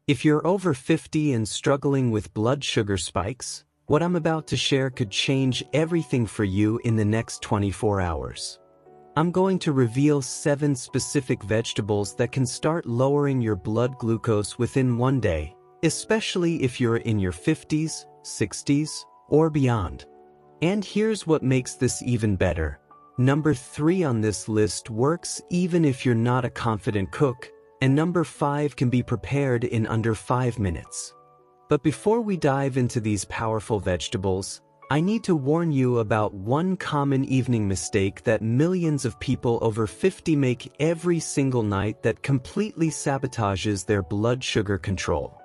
If you're over 50 and struggling with blood sugar spikes, what I'm about to share could change everything for you in the next 24 hours. I'm going to reveal 7 specific vegetables that can start lowering your blood glucose within one day, especially if you're in your 50s, 60s, or beyond. And here's what makes this even better. Number 3 on this list works even if you're not a confident cook, and number 5 can be prepared in under 5 minutes. But before we dive into these powerful vegetables, I need to warn you about one common evening mistake that millions of people over 50 make every single night that completely sabotages their blood sugar control.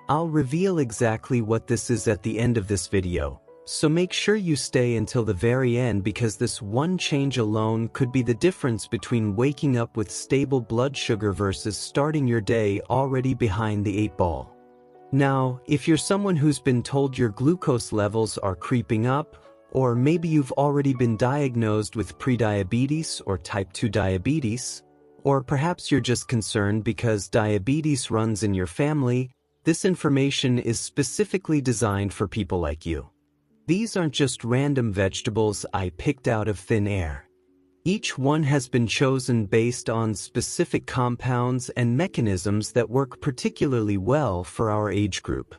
I'll reveal exactly what this is at the end of this video, so make sure you stay until the very end because this one change alone could be the difference between waking up with stable blood sugar versus starting your day already behind the 8 ball. Now, if you're someone who's been told your glucose levels are creeping up, or maybe you've already been diagnosed with prediabetes or type 2 diabetes, or perhaps you're just concerned because diabetes runs in your family, this information is specifically designed for people like you. These aren't just random vegetables I picked out of thin air. Each one has been chosen based on specific compounds and mechanisms that work particularly well for our age group.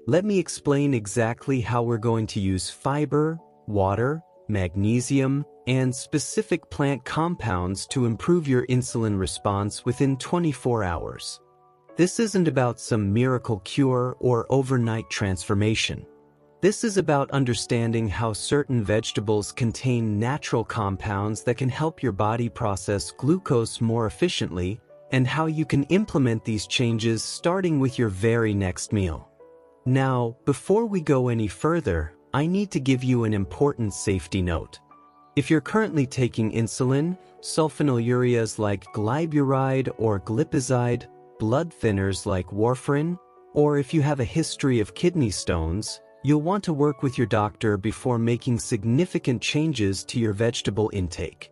Let me explain exactly how we're going to use fiber, water, magnesium, and specific plant compounds to improve your insulin response within 24 hours. This isn't about some miracle cure or overnight transformation. This is about understanding how certain vegetables contain natural compounds that can help your body process glucose more efficiently, and how you can implement these changes starting with your very next meal. Now, before we go any further, I need to give you an important safety note. If you're currently taking insulin, sulfonylureas like glyburide or glipizide, blood thinners like warfarin, or if you have a history of kidney stones, you'll want to work with your doctor before making significant changes to your vegetable intake.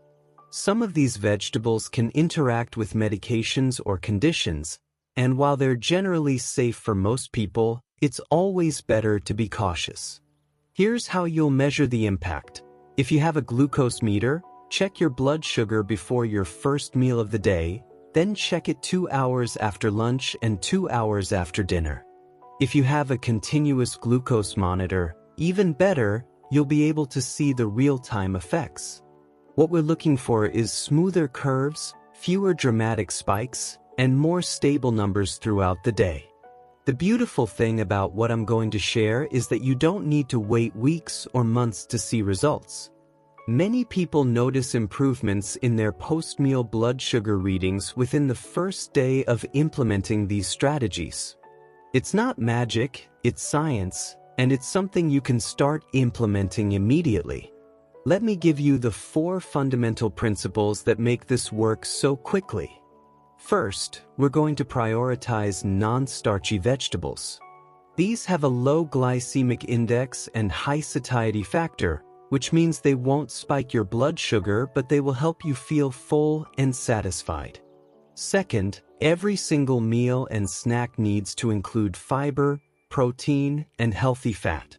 Some of these vegetables can interact with medications or conditions, and while they're generally safe for most people, it's always better to be cautious. Here's how you'll measure the impact. If you have a glucose meter, check your blood sugar before your first meal of the day, then check it 2 hours after lunch and 2 hours after dinner. If you have a continuous glucose monitor, even better, you'll be able to see the real-time effects. What we're looking for is smoother curves, fewer dramatic spikes, and more stable numbers throughout the day. The beautiful thing about what I'm going to share is that you don't need to wait weeks or months to see results. Many people notice improvements in their post-meal blood sugar readings within the first day of implementing these strategies. It's not magic, it's science, and it's something you can start implementing immediately. Let me give you the 4 fundamental principles that make this work so quickly. First, we're going to prioritize non-starchy vegetables. These have a low glycemic index and high satiety factor, which means they won't spike your blood sugar, but they will help you feel full and satisfied. Second, every single meal and snack needs to include fiber, protein, and healthy fat.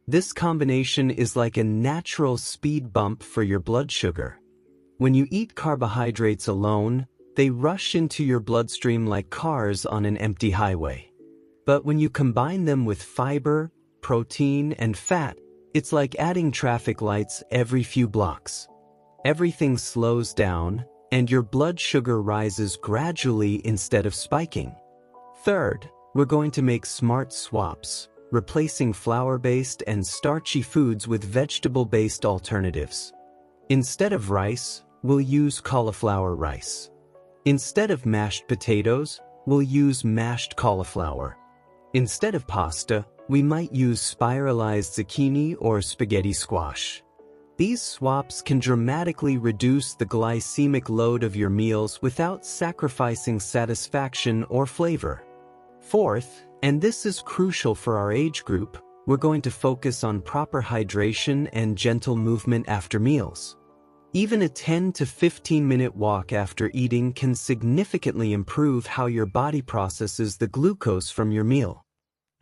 This combination is like a natural speed bump for your blood sugar. When you eat carbohydrates alone, they rush into your bloodstream like cars on an empty highway. But when you combine them with fiber, protein, and fat, it's like adding traffic lights every few blocks. Everything slows down, and your blood sugar rises gradually instead of spiking. Third, we're going to make smart swaps, replacing flour-based and starchy foods with vegetable-based alternatives. Instead of rice, we'll use cauliflower rice. Instead of mashed potatoes, we'll use mashed cauliflower. Instead of pasta, we might use spiralized zucchini or spaghetti squash. These swaps can dramatically reduce the glycemic load of your meals without sacrificing satisfaction or flavor. Fourth, and this is crucial for our age group, we're going to focus on proper hydration and gentle movement after meals. Even a 10 to 15-minute walk after eating can significantly improve how your body processes the glucose from your meal.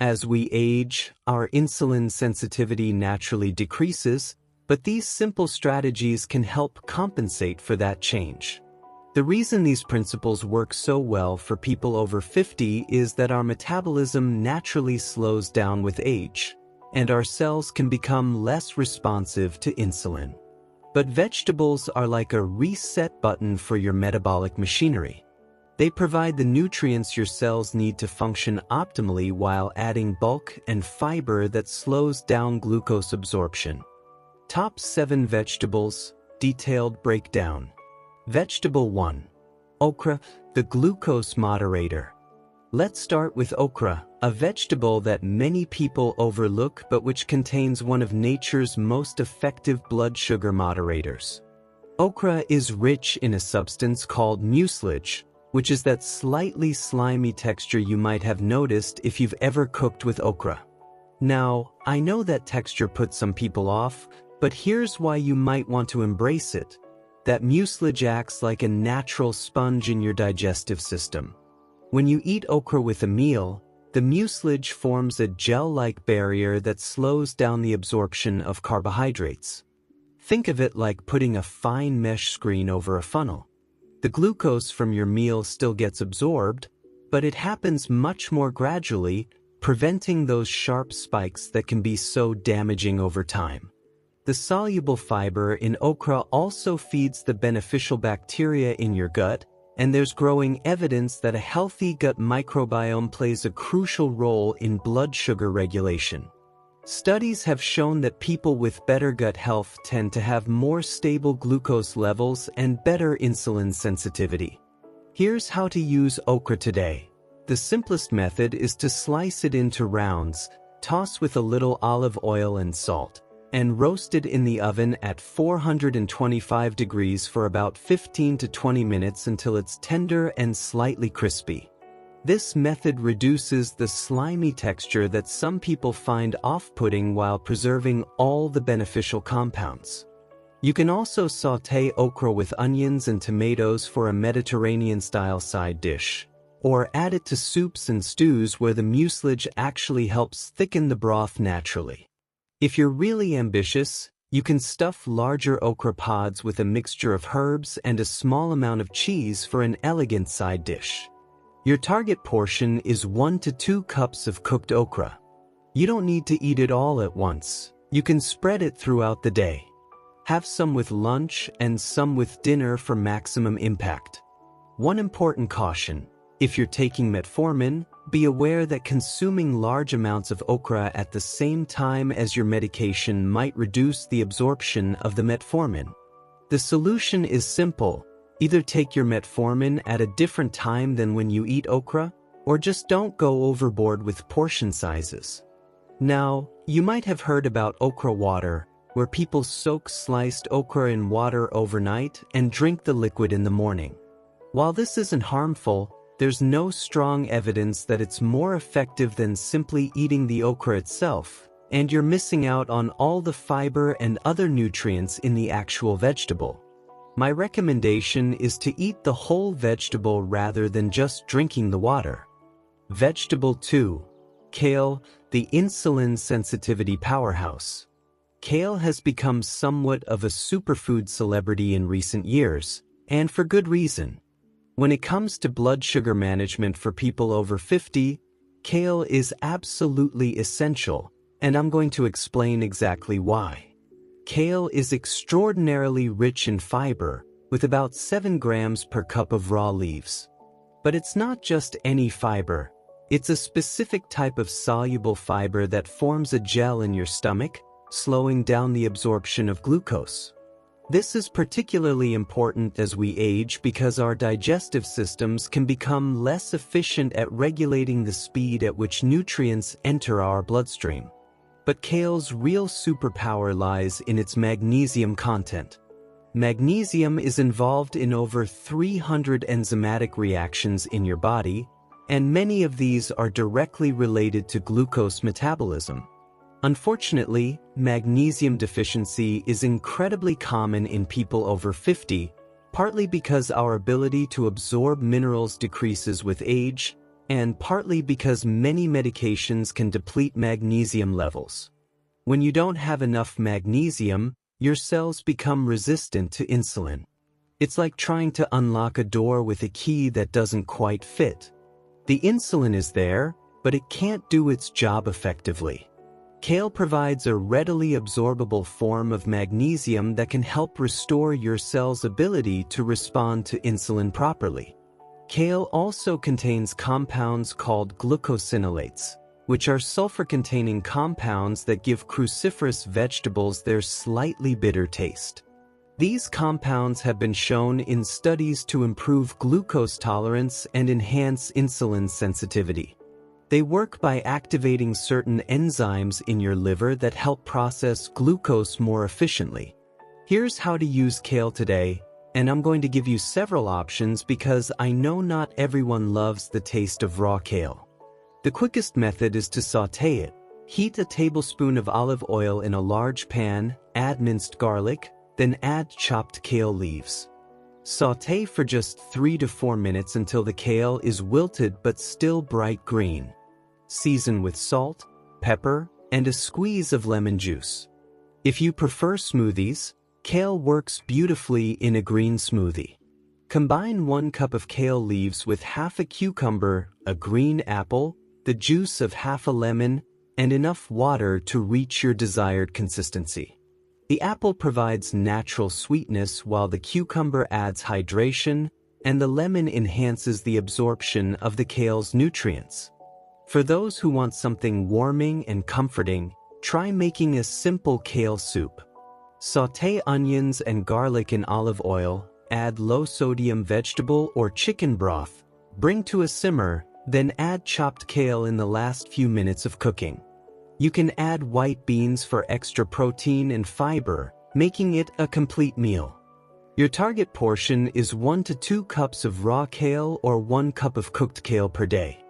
As we age, our insulin sensitivity naturally decreases, but these simple strategies can help compensate for that change. The reason these principles work so well for people over 50 is that our metabolism naturally slows down with age, and our cells can become less responsive to insulin. But vegetables are like a reset button for your metabolic machinery. They provide the nutrients your cells need to function optimally while adding bulk and fiber that slows down glucose absorption. Top 7 vegetables, detailed breakdown. Vegetable 1. Okra, the glucose moderator. Let's start with okra, a vegetable that many people overlook but which contains one of nature's most effective blood sugar moderators. Okra is rich in a substance called mucilage, which is that slightly slimy texture you might have noticed if you've ever cooked with okra. Now, I know that texture puts some people off, but here's why you might want to embrace it. That mucilage acts like a natural sponge in your digestive system. When you eat okra with a meal, the mucilage forms a gel-like barrier that slows down the absorption of carbohydrates. Think of it like putting a fine mesh screen over a funnel. The glucose from your meal still gets absorbed, but it happens much more gradually, preventing those sharp spikes that can be so damaging over time. The soluble fiber in okra also feeds the beneficial bacteria in your gut, and there's growing evidence that a healthy gut microbiome plays a crucial role in blood sugar regulation. Studies have shown that people with better gut health tend to have more stable glucose levels and better insulin sensitivity. Here's how to use okra today. The simplest method is to slice it into rounds, toss with a little olive oil and salt, and roast it in the oven at 425 degrees for about 15 to 20 minutes until it's tender and slightly crispy. This method reduces the slimy texture that some people find off-putting while preserving all the beneficial compounds. You can also sauté okra with onions and tomatoes for a Mediterranean-style side dish, or add it to soups and stews where the mucilage actually helps thicken the broth naturally. If you're really ambitious, you can stuff larger okra pods with a mixture of herbs and a small amount of cheese for an elegant side dish. Your target portion is 1 to 2 cups of cooked okra. You don't need to eat it all at once. You can spread it throughout the day. Have some with lunch and some with dinner for maximum impact. One important caution: if you're taking metformin, be aware that consuming large amounts of okra at the same time as your medication might reduce the absorption of the metformin. The solution is simple: either take your metformin at a different time than when you eat okra, or just don't go overboard with portion sizes. Now, you might have heard about okra water, where people soak sliced okra in water overnight and drink the liquid in the morning. While this isn't harmful, there's no strong evidence that it's more effective than simply eating the okra itself, and you're missing out on all the fiber and other nutrients in the actual vegetable. My recommendation is to eat the whole vegetable rather than just drinking the water. Vegetable 2. Kale, the insulin sensitivity powerhouse. Kale has become somewhat of a superfood celebrity in recent years, and for good reason. When it comes to blood sugar management for people over 50, kale is absolutely essential, and I'm going to explain exactly why. Kale is extraordinarily rich in fiber, with about 7 grams per cup of raw leaves. But it's not just any fiber. It's a specific type of soluble fiber that forms a gel in your stomach, slowing down the absorption of glucose. This is particularly important as we age because our digestive systems can become less efficient at regulating the speed at which nutrients enter our bloodstream. But kale's real superpower lies in its magnesium content. Magnesium is involved in over 300 enzymatic reactions in your body, and many of these are directly related to glucose metabolism. Unfortunately, magnesium deficiency is incredibly common in people over 50, partly because our ability to absorb minerals decreases with age, and partly because many medications can deplete magnesium levels. When you don't have enough magnesium, your cells become resistant to insulin. It's like trying to unlock a door with a key that doesn't quite fit. The insulin is there, but it can't do its job effectively. Kale provides a readily absorbable form of magnesium that can help restore your cell's ability to respond to insulin properly. Kale also contains compounds called glucosinolates, which are sulfur-containing compounds that give cruciferous vegetables their slightly bitter taste. These compounds have been shown in studies to improve glucose tolerance and enhance insulin sensitivity. They work by activating certain enzymes in your liver that help process glucose more efficiently. Here's how to use kale today, and I'm going to give you several options because I know not everyone loves the taste of raw kale. The quickest method is to sauté it. Heat a tablespoon of olive oil in a large pan, add minced garlic, then add chopped kale leaves. Sauté for just 3 to 4 minutes until the kale is wilted but still bright green. Season with salt, pepper, and a squeeze of lemon juice. If you prefer smoothies, kale works beautifully in a green smoothie. Combine 1 cup of kale leaves with half a cucumber, a green apple, the juice of half a lemon, and enough water to reach your desired consistency. The apple provides natural sweetness while the cucumber adds hydration, and the lemon enhances the absorption of the kale's nutrients. For those who want something warming and comforting, try making a simple kale soup. Sauté onions and garlic in olive oil, add low-sodium vegetable or chicken broth, bring to a simmer, then add chopped kale in the last few minutes of cooking. You can add white beans for extra protein and fiber, making it a complete meal. Your target portion is 1 to 2 cups of raw kale or 1 cup of cooked kale per day.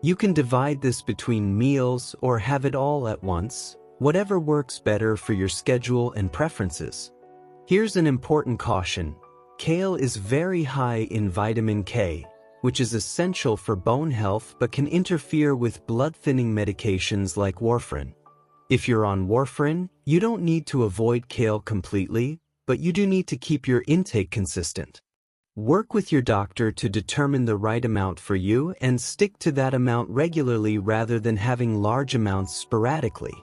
You can divide this between meals or have it all at once, whatever works better for your schedule and preferences. Here's an important caution. Kale is very high in vitamin K, which is essential for bone health but can interfere with blood-thinning medications like warfarin. If you're on warfarin, you don't need to avoid kale completely, but you do need to keep your intake consistent. Work with your doctor to determine the right amount for you and stick to that amount regularly rather than having large amounts sporadically.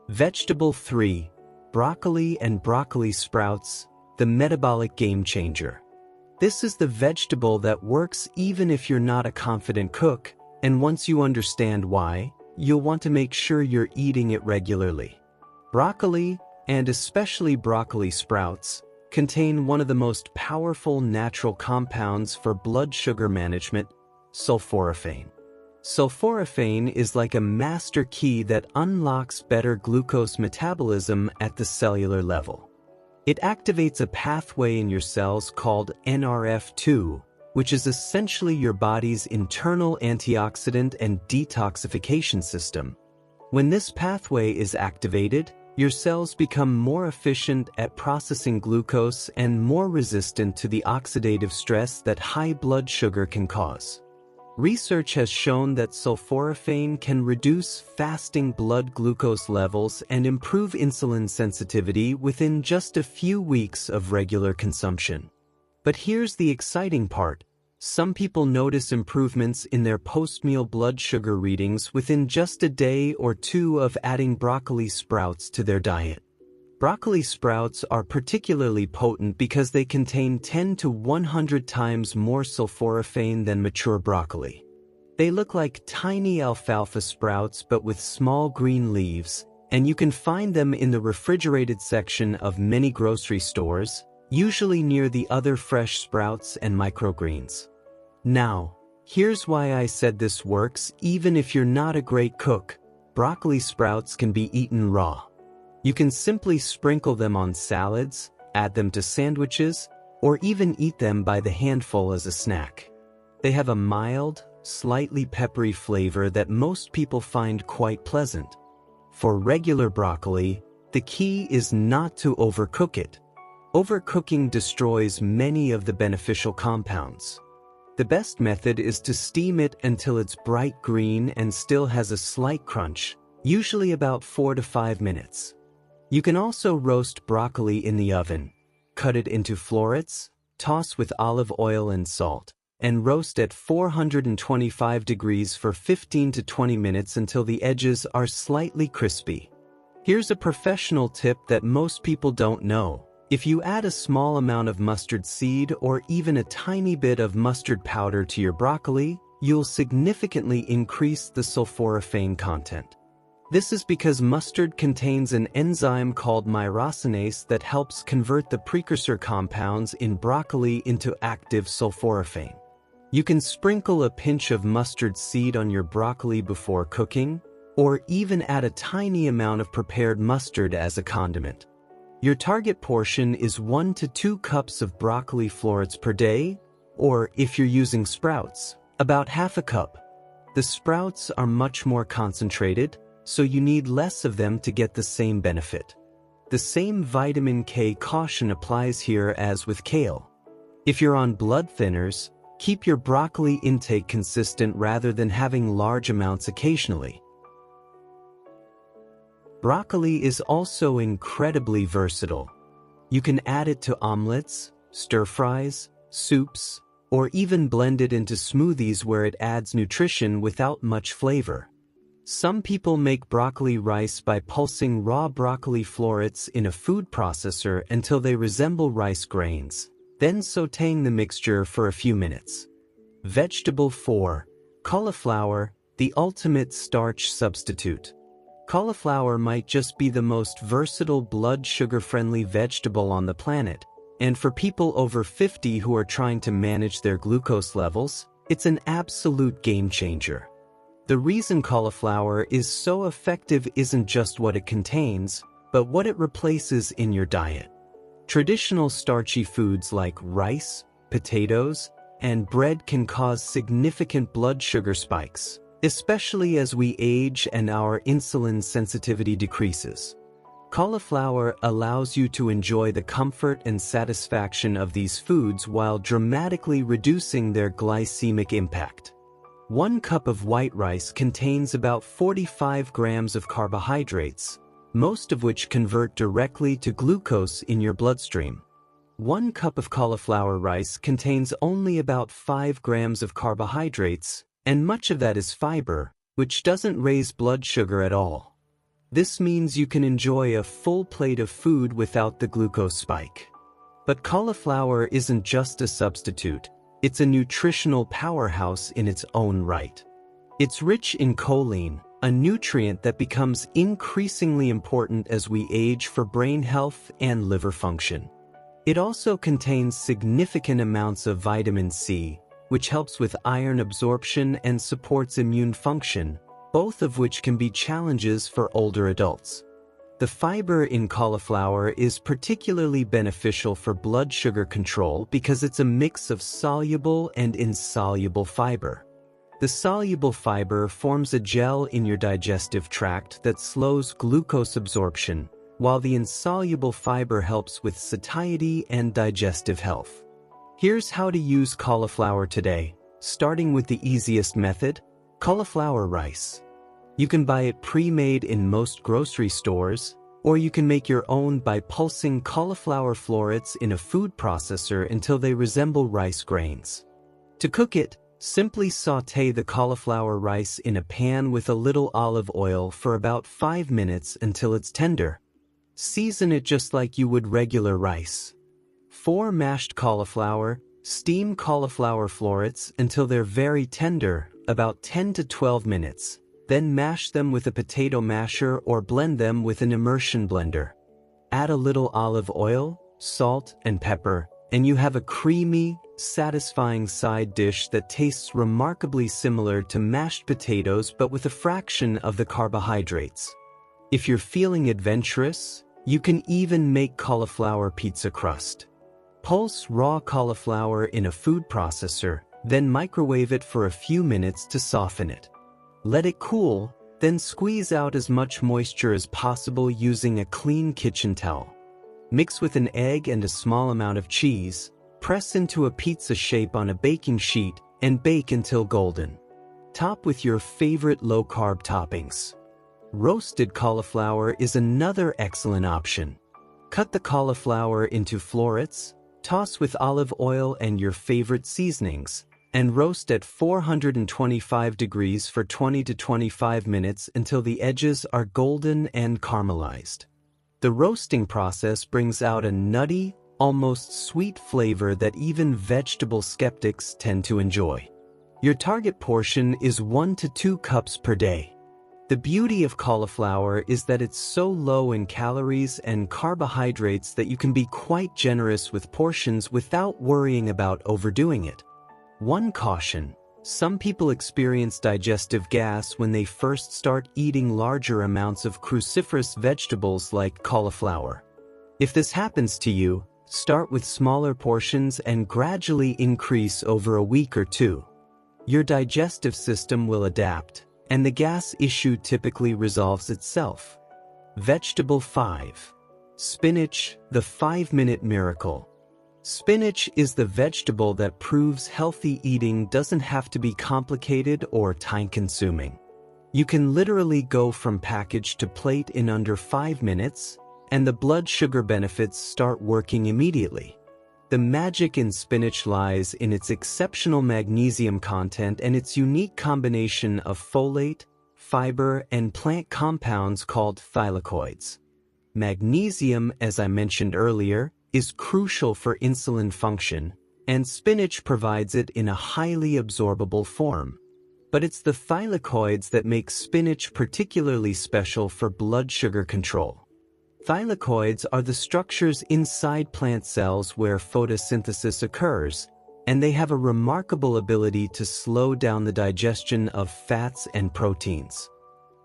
Vegetable 3. Broccoli and broccoli sprouts, the metabolic game changer. This is the vegetable that works even if you're not a confident cook, and once you understand why, you'll want to make sure you're eating it regularly. Broccoli, and especially broccoli sprouts, contain one of the most powerful natural compounds for blood sugar management, sulforaphane. Sulforaphane is like a master key that unlocks better glucose metabolism at the cellular level. It activates a pathway in your cells called NRF2, which is essentially your body's internal antioxidant and detoxification system. When this pathway is activated, your cells become more efficient at processing glucose and more resistant to the oxidative stress that high blood sugar can cause. Research has shown that sulforaphane can reduce fasting blood glucose levels and improve insulin sensitivity within just a few weeks of regular consumption. But here's the exciting part. Some people notice improvements in their post-meal blood sugar readings within just a day or 2 of adding broccoli sprouts to their diet. Broccoli sprouts are particularly potent because they contain 10 to 100 times more sulforaphane than mature broccoli. They look like tiny alfalfa sprouts but with small green leaves, and you can find them in the refrigerated section of many grocery stores, usually near the other fresh sprouts and microgreens. Now, here's why I said this works even if you're not a great cook. Broccoli sprouts can be eaten raw. You can simply sprinkle them on salads, add them to sandwiches, or even eat them by the handful as a snack. They have a mild, slightly peppery flavor that most people find quite pleasant. For regular broccoli, the key is not to overcook it. Overcooking destroys many of the beneficial compounds. The best method is to steam it until it's bright green and still has a slight crunch, usually about 4 to 5 minutes. You can also roast broccoli in the oven. Cut it into florets, toss with olive oil and salt, and roast at 425 degrees for 15 to 20 minutes until the edges are slightly crispy. Here's a professional tip that most people don't know. If you add a small amount of mustard seed or even a tiny bit of mustard powder to your broccoli, you'll significantly increase the sulforaphane content. This is because mustard contains an enzyme called myrosinase that helps convert the precursor compounds in broccoli into active sulforaphane. You can sprinkle a pinch of mustard seed on your broccoli before cooking, or even add a tiny amount of prepared mustard as a condiment. Your target portion is 1 to 2 cups of broccoli florets per day, or if you're using sprouts, about half a cup. The sprouts are much more concentrated, so you need less of them to get the same benefit. The same vitamin K caution applies here as with kale. If you're on blood thinners, keep your broccoli intake consistent rather than having large amounts occasionally. Broccoli is also incredibly versatile. You can add it to omelets, stir-fries, soups, or even blend it into smoothies where it adds nutrition without much flavor. Some people make broccoli rice by pulsing raw broccoli florets in a food processor until they resemble rice grains, then sautéing the mixture for a few minutes. Vegetable 4. Cauliflower, the ultimate starch substitute. Cauliflower might just be the most versatile blood sugar-friendly vegetable on the planet, and for people over 50 who are trying to manage their glucose levels, it's an absolute game changer. The reason cauliflower is so effective isn't just what it contains, but what it replaces in your diet. Traditional starchy foods like rice, potatoes, and bread can cause significant blood sugar spikes, especially as we age and our insulin sensitivity decreases. Cauliflower allows you to enjoy the comfort and satisfaction of these foods while dramatically reducing their glycemic impact. 1 cup of white rice contains about 45 grams of carbohydrates, most of which convert directly to glucose in your bloodstream. 1 cup of cauliflower rice contains only about 5 grams of carbohydrates, and much of that is fiber, which doesn't raise blood sugar at all. This means you can enjoy a full plate of food without the glucose spike. But cauliflower isn't just a substitute, it's a nutritional powerhouse in its own right. It's rich in choline, a nutrient that becomes increasingly important as we age for brain health and liver function. It also contains significant amounts of vitamin C, which helps with iron absorption and supports immune function, both of which can be challenges for older adults. The fiber in cauliflower is particularly beneficial for blood sugar control because it's a mix of soluble and insoluble fiber. The soluble fiber forms a gel in your digestive tract that slows glucose absorption, while the insoluble fiber helps with satiety and digestive health. Here's how to use cauliflower today, starting with the easiest method, cauliflower rice. You can buy it pre-made in most grocery stores, or you can make your own by pulsing cauliflower florets in a food processor until they resemble rice grains. To cook it, simply sauté the cauliflower rice in a pan with a little olive oil for about 5 minutes until it's tender. Season it just like you would regular rice. For mashed cauliflower, steam cauliflower florets until they're very tender, about 10 to 12 minutes. Then mash them with a potato masher or blend them with an immersion blender. Add a little olive oil, salt, and pepper, and you have a creamy, satisfying side dish that tastes remarkably similar to mashed potatoes but with a fraction of the carbohydrates. If you're feeling adventurous, you can even make cauliflower pizza crust. Pulse raw cauliflower in a food processor, then microwave it for a few minutes to soften it. Let it cool, Then squeeze out as much moisture as possible using a clean kitchen towel. Mix with an egg and a small amount of cheese, press into a pizza shape on a baking sheet, and bake until golden. Top with your favorite low-carb toppings. Roasted cauliflower is another excellent option. Cut the cauliflower into florets, toss with olive oil and your favorite seasonings, and roast at 425 degrees for 20 to 25 minutes until the edges are golden and caramelized. The roasting process brings out a nutty, almost sweet flavor that even vegetable skeptics tend to enjoy. Your target portion is 1 to 2 cups per day. The beauty of cauliflower is that it's so low in calories and carbohydrates that you can be quite generous with portions without worrying about overdoing it. One caution: some people experience digestive gas when they first start eating larger amounts of cruciferous vegetables like cauliflower. If this happens to you, start with smaller portions and gradually increase over a week or two. Your digestive system will adapt, and the gas issue typically resolves itself. Vegetable 5. Spinach, the 5-minute miracle. Spinach is the vegetable that proves healthy eating doesn't have to be complicated or time-consuming. You can literally go from package to plate in under 5 minutes, and the blood sugar benefits start working immediately. The magic in spinach lies in its exceptional magnesium content and its unique combination of folate, fiber, and plant compounds called thylakoids. Magnesium, as I mentioned earlier, is crucial for insulin function, and spinach provides it in a highly absorbable form. But it's the thylakoids that make spinach particularly special for blood sugar control. Thylakoids are the structures inside plant cells where photosynthesis occurs, and they have a remarkable ability to slow down the digestion of fats and proteins.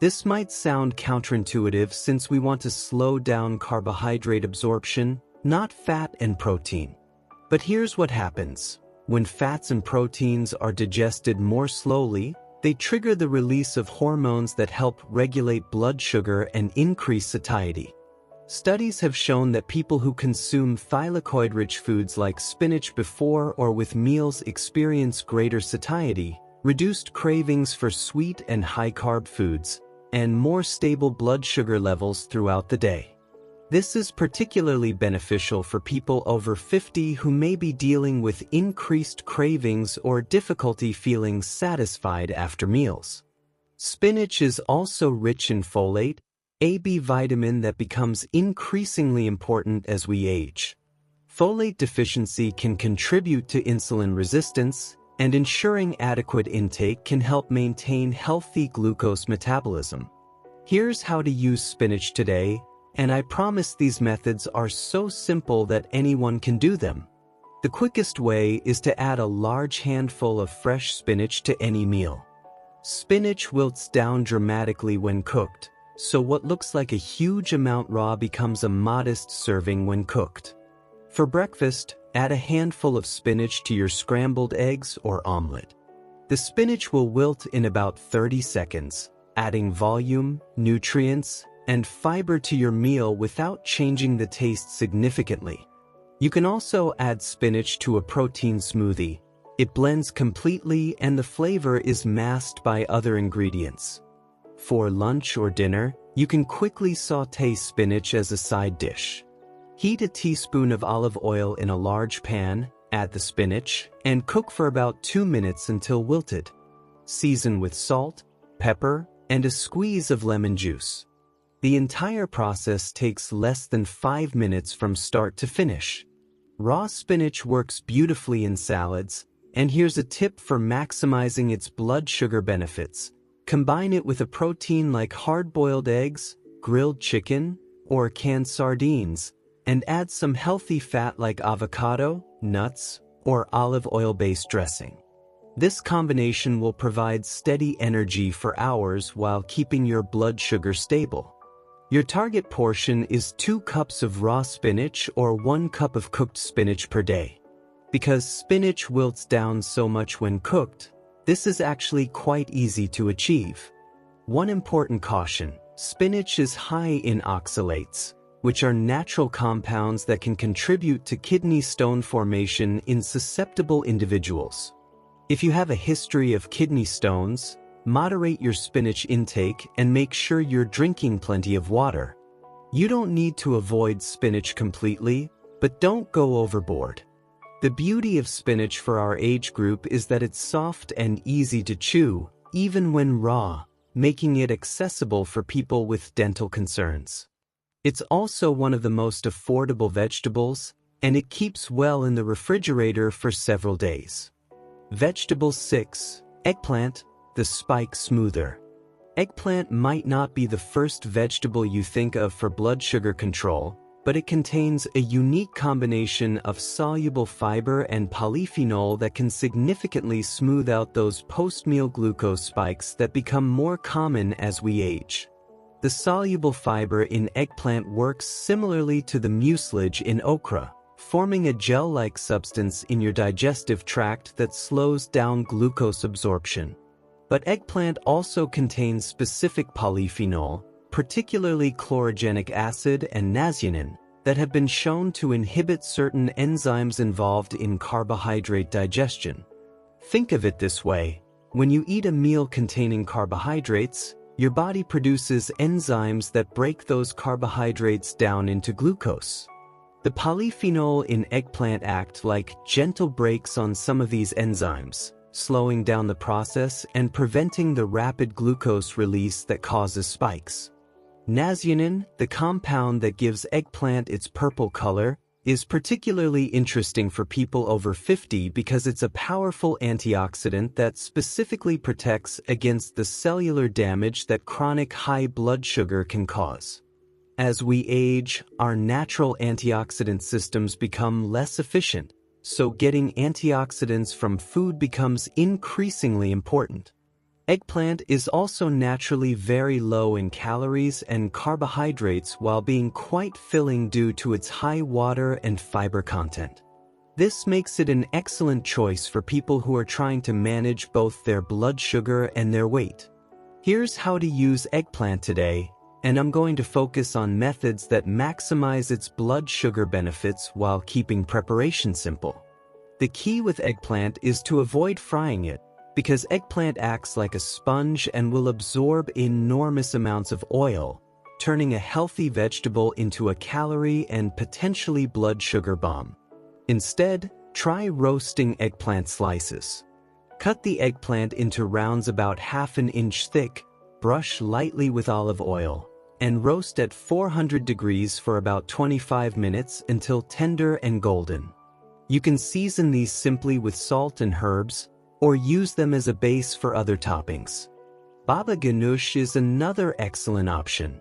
This might sound counterintuitive since we want to slow down carbohydrate absorption, not fat and protein. But here's what happens. When fats and proteins are digested more slowly, they trigger the release of hormones that help regulate blood sugar and increase satiety. Studies have shown that people who consume thylakoid-rich foods like spinach before or with meals experience greater satiety, reduced cravings for sweet and high-carb foods, and more stable blood sugar levels throughout the day. This is particularly beneficial for people over 50 who may be dealing with increased cravings or difficulty feeling satisfied after meals. Spinach is also rich in folate, a B vitamin that becomes increasingly important as we age. Folate deficiency can contribute to insulin resistance, and ensuring adequate intake can help maintain healthy glucose metabolism. Here's how to use spinach today, and I promise these methods are so simple that anyone can do them. The quickest way is to add a large handful of fresh spinach to any meal. Spinach wilts down dramatically when cooked, so what looks like a huge amount raw becomes a modest serving when cooked. For breakfast, add a handful of spinach to your scrambled eggs or omelet. The spinach will wilt in about 30 seconds, adding volume, nutrients, and fiber to your meal without changing the taste significantly. You can also add spinach to a protein smoothie. It blends completely and the flavor is masked by other ingredients. For lunch or dinner, you can quickly sauté spinach as a side dish. Heat a teaspoon of olive oil in a large pan, add the spinach, and cook for about 2 minutes until wilted. Season with salt, pepper, and a squeeze of lemon juice. The entire process takes less than 5 minutes from start to finish. Raw spinach works beautifully in salads, and here's a tip for maximizing its blood sugar benefits. Combine it with a protein like hard-boiled eggs, grilled chicken, or canned sardines, and add some healthy fat like avocado, nuts, or olive oil-based dressing. This combination will provide steady energy for hours while keeping your blood sugar stable. Your target portion is 2 cups of raw spinach or 1 cup of cooked spinach per day. Because spinach wilts down so much when cooked, this is actually quite easy to achieve. One important caution: spinach is high in oxalates, which are natural compounds that can contribute to kidney stone formation in susceptible individuals. If you have a history of kidney stones, moderate your spinach intake and make sure you're drinking plenty of water. You don't need to avoid spinach completely, but don't go overboard. The beauty of spinach for our age group is that it's soft and easy to chew, even when raw, making it accessible for people with dental concerns. It's also one of the most affordable vegetables, and it keeps well in the refrigerator for several days. Vegetable 6. Eggplant, the spike smoother. Eggplant might not be the first vegetable you think of for blood sugar control, but it contains a unique combination of soluble fiber and polyphenol that can significantly smooth out those post-meal glucose spikes that become more common as we age. The soluble fiber in eggplant works similarly to the mucilage in okra, forming a gel-like substance in your digestive tract that slows down glucose absorption. But eggplant also contains specific polyphenol, particularly chlorogenic acid and nazeanin, that have been shown to inhibit certain enzymes involved in carbohydrate digestion. Think of it this way: when you eat a meal containing carbohydrates, your body produces enzymes that break those carbohydrates down into glucose. The polyphenol in eggplant act like gentle brakes on some of these enzymes, slowing down the process and preventing the rapid glucose release that causes spikes. Nazeanin, the compound that gives eggplant its purple color, is particularly interesting for people over 50 because it's a powerful antioxidant that specifically protects against the cellular damage that chronic high blood sugar can cause. As we age, our natural antioxidant systems become less efficient, so getting antioxidants from food becomes increasingly important. Eggplant is also naturally very low in calories and carbohydrates while being quite filling due to its high water and fiber content. This makes it an excellent choice for people who are trying to manage both their blood sugar and their weight. Here's how to use eggplant today, and I'm going to focus on methods that maximize its blood sugar benefits while keeping preparation simple. The key with eggplant is to avoid frying it, because eggplant acts like a sponge and will absorb enormous amounts of oil, turning a healthy vegetable into a calorie and potentially blood sugar bomb. Instead, try roasting eggplant slices. Cut the eggplant into rounds about ½ an inch thick, brush lightly with olive oil, and roast at 400 degrees for about 25 minutes until tender and golden. You can season these simply with salt and herbs, or use them as a base for other toppings. Baba ganoush is another excellent option.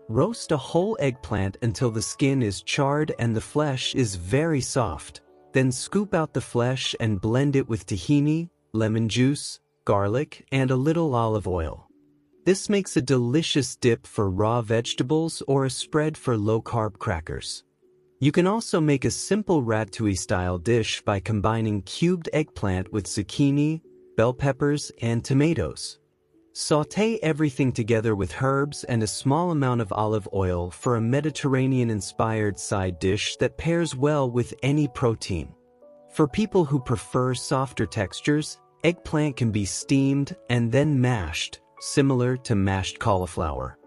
Roast a whole eggplant until the skin is charred and the flesh is very soft. Then scoop out the flesh and blend it with tahini, lemon juice, garlic, and a little olive oil. This makes a delicious dip for raw vegetables or a spread for low-carb crackers. You can also make a simple ratatouille-style dish by combining cubed eggplant with zucchini, bell peppers, and tomatoes. Sauté everything together with herbs and a small amount of olive oil for a Mediterranean-inspired side dish that pairs well with any protein. For people who prefer softer textures, eggplant can be steamed and then mashed, similar to mashed cauliflower.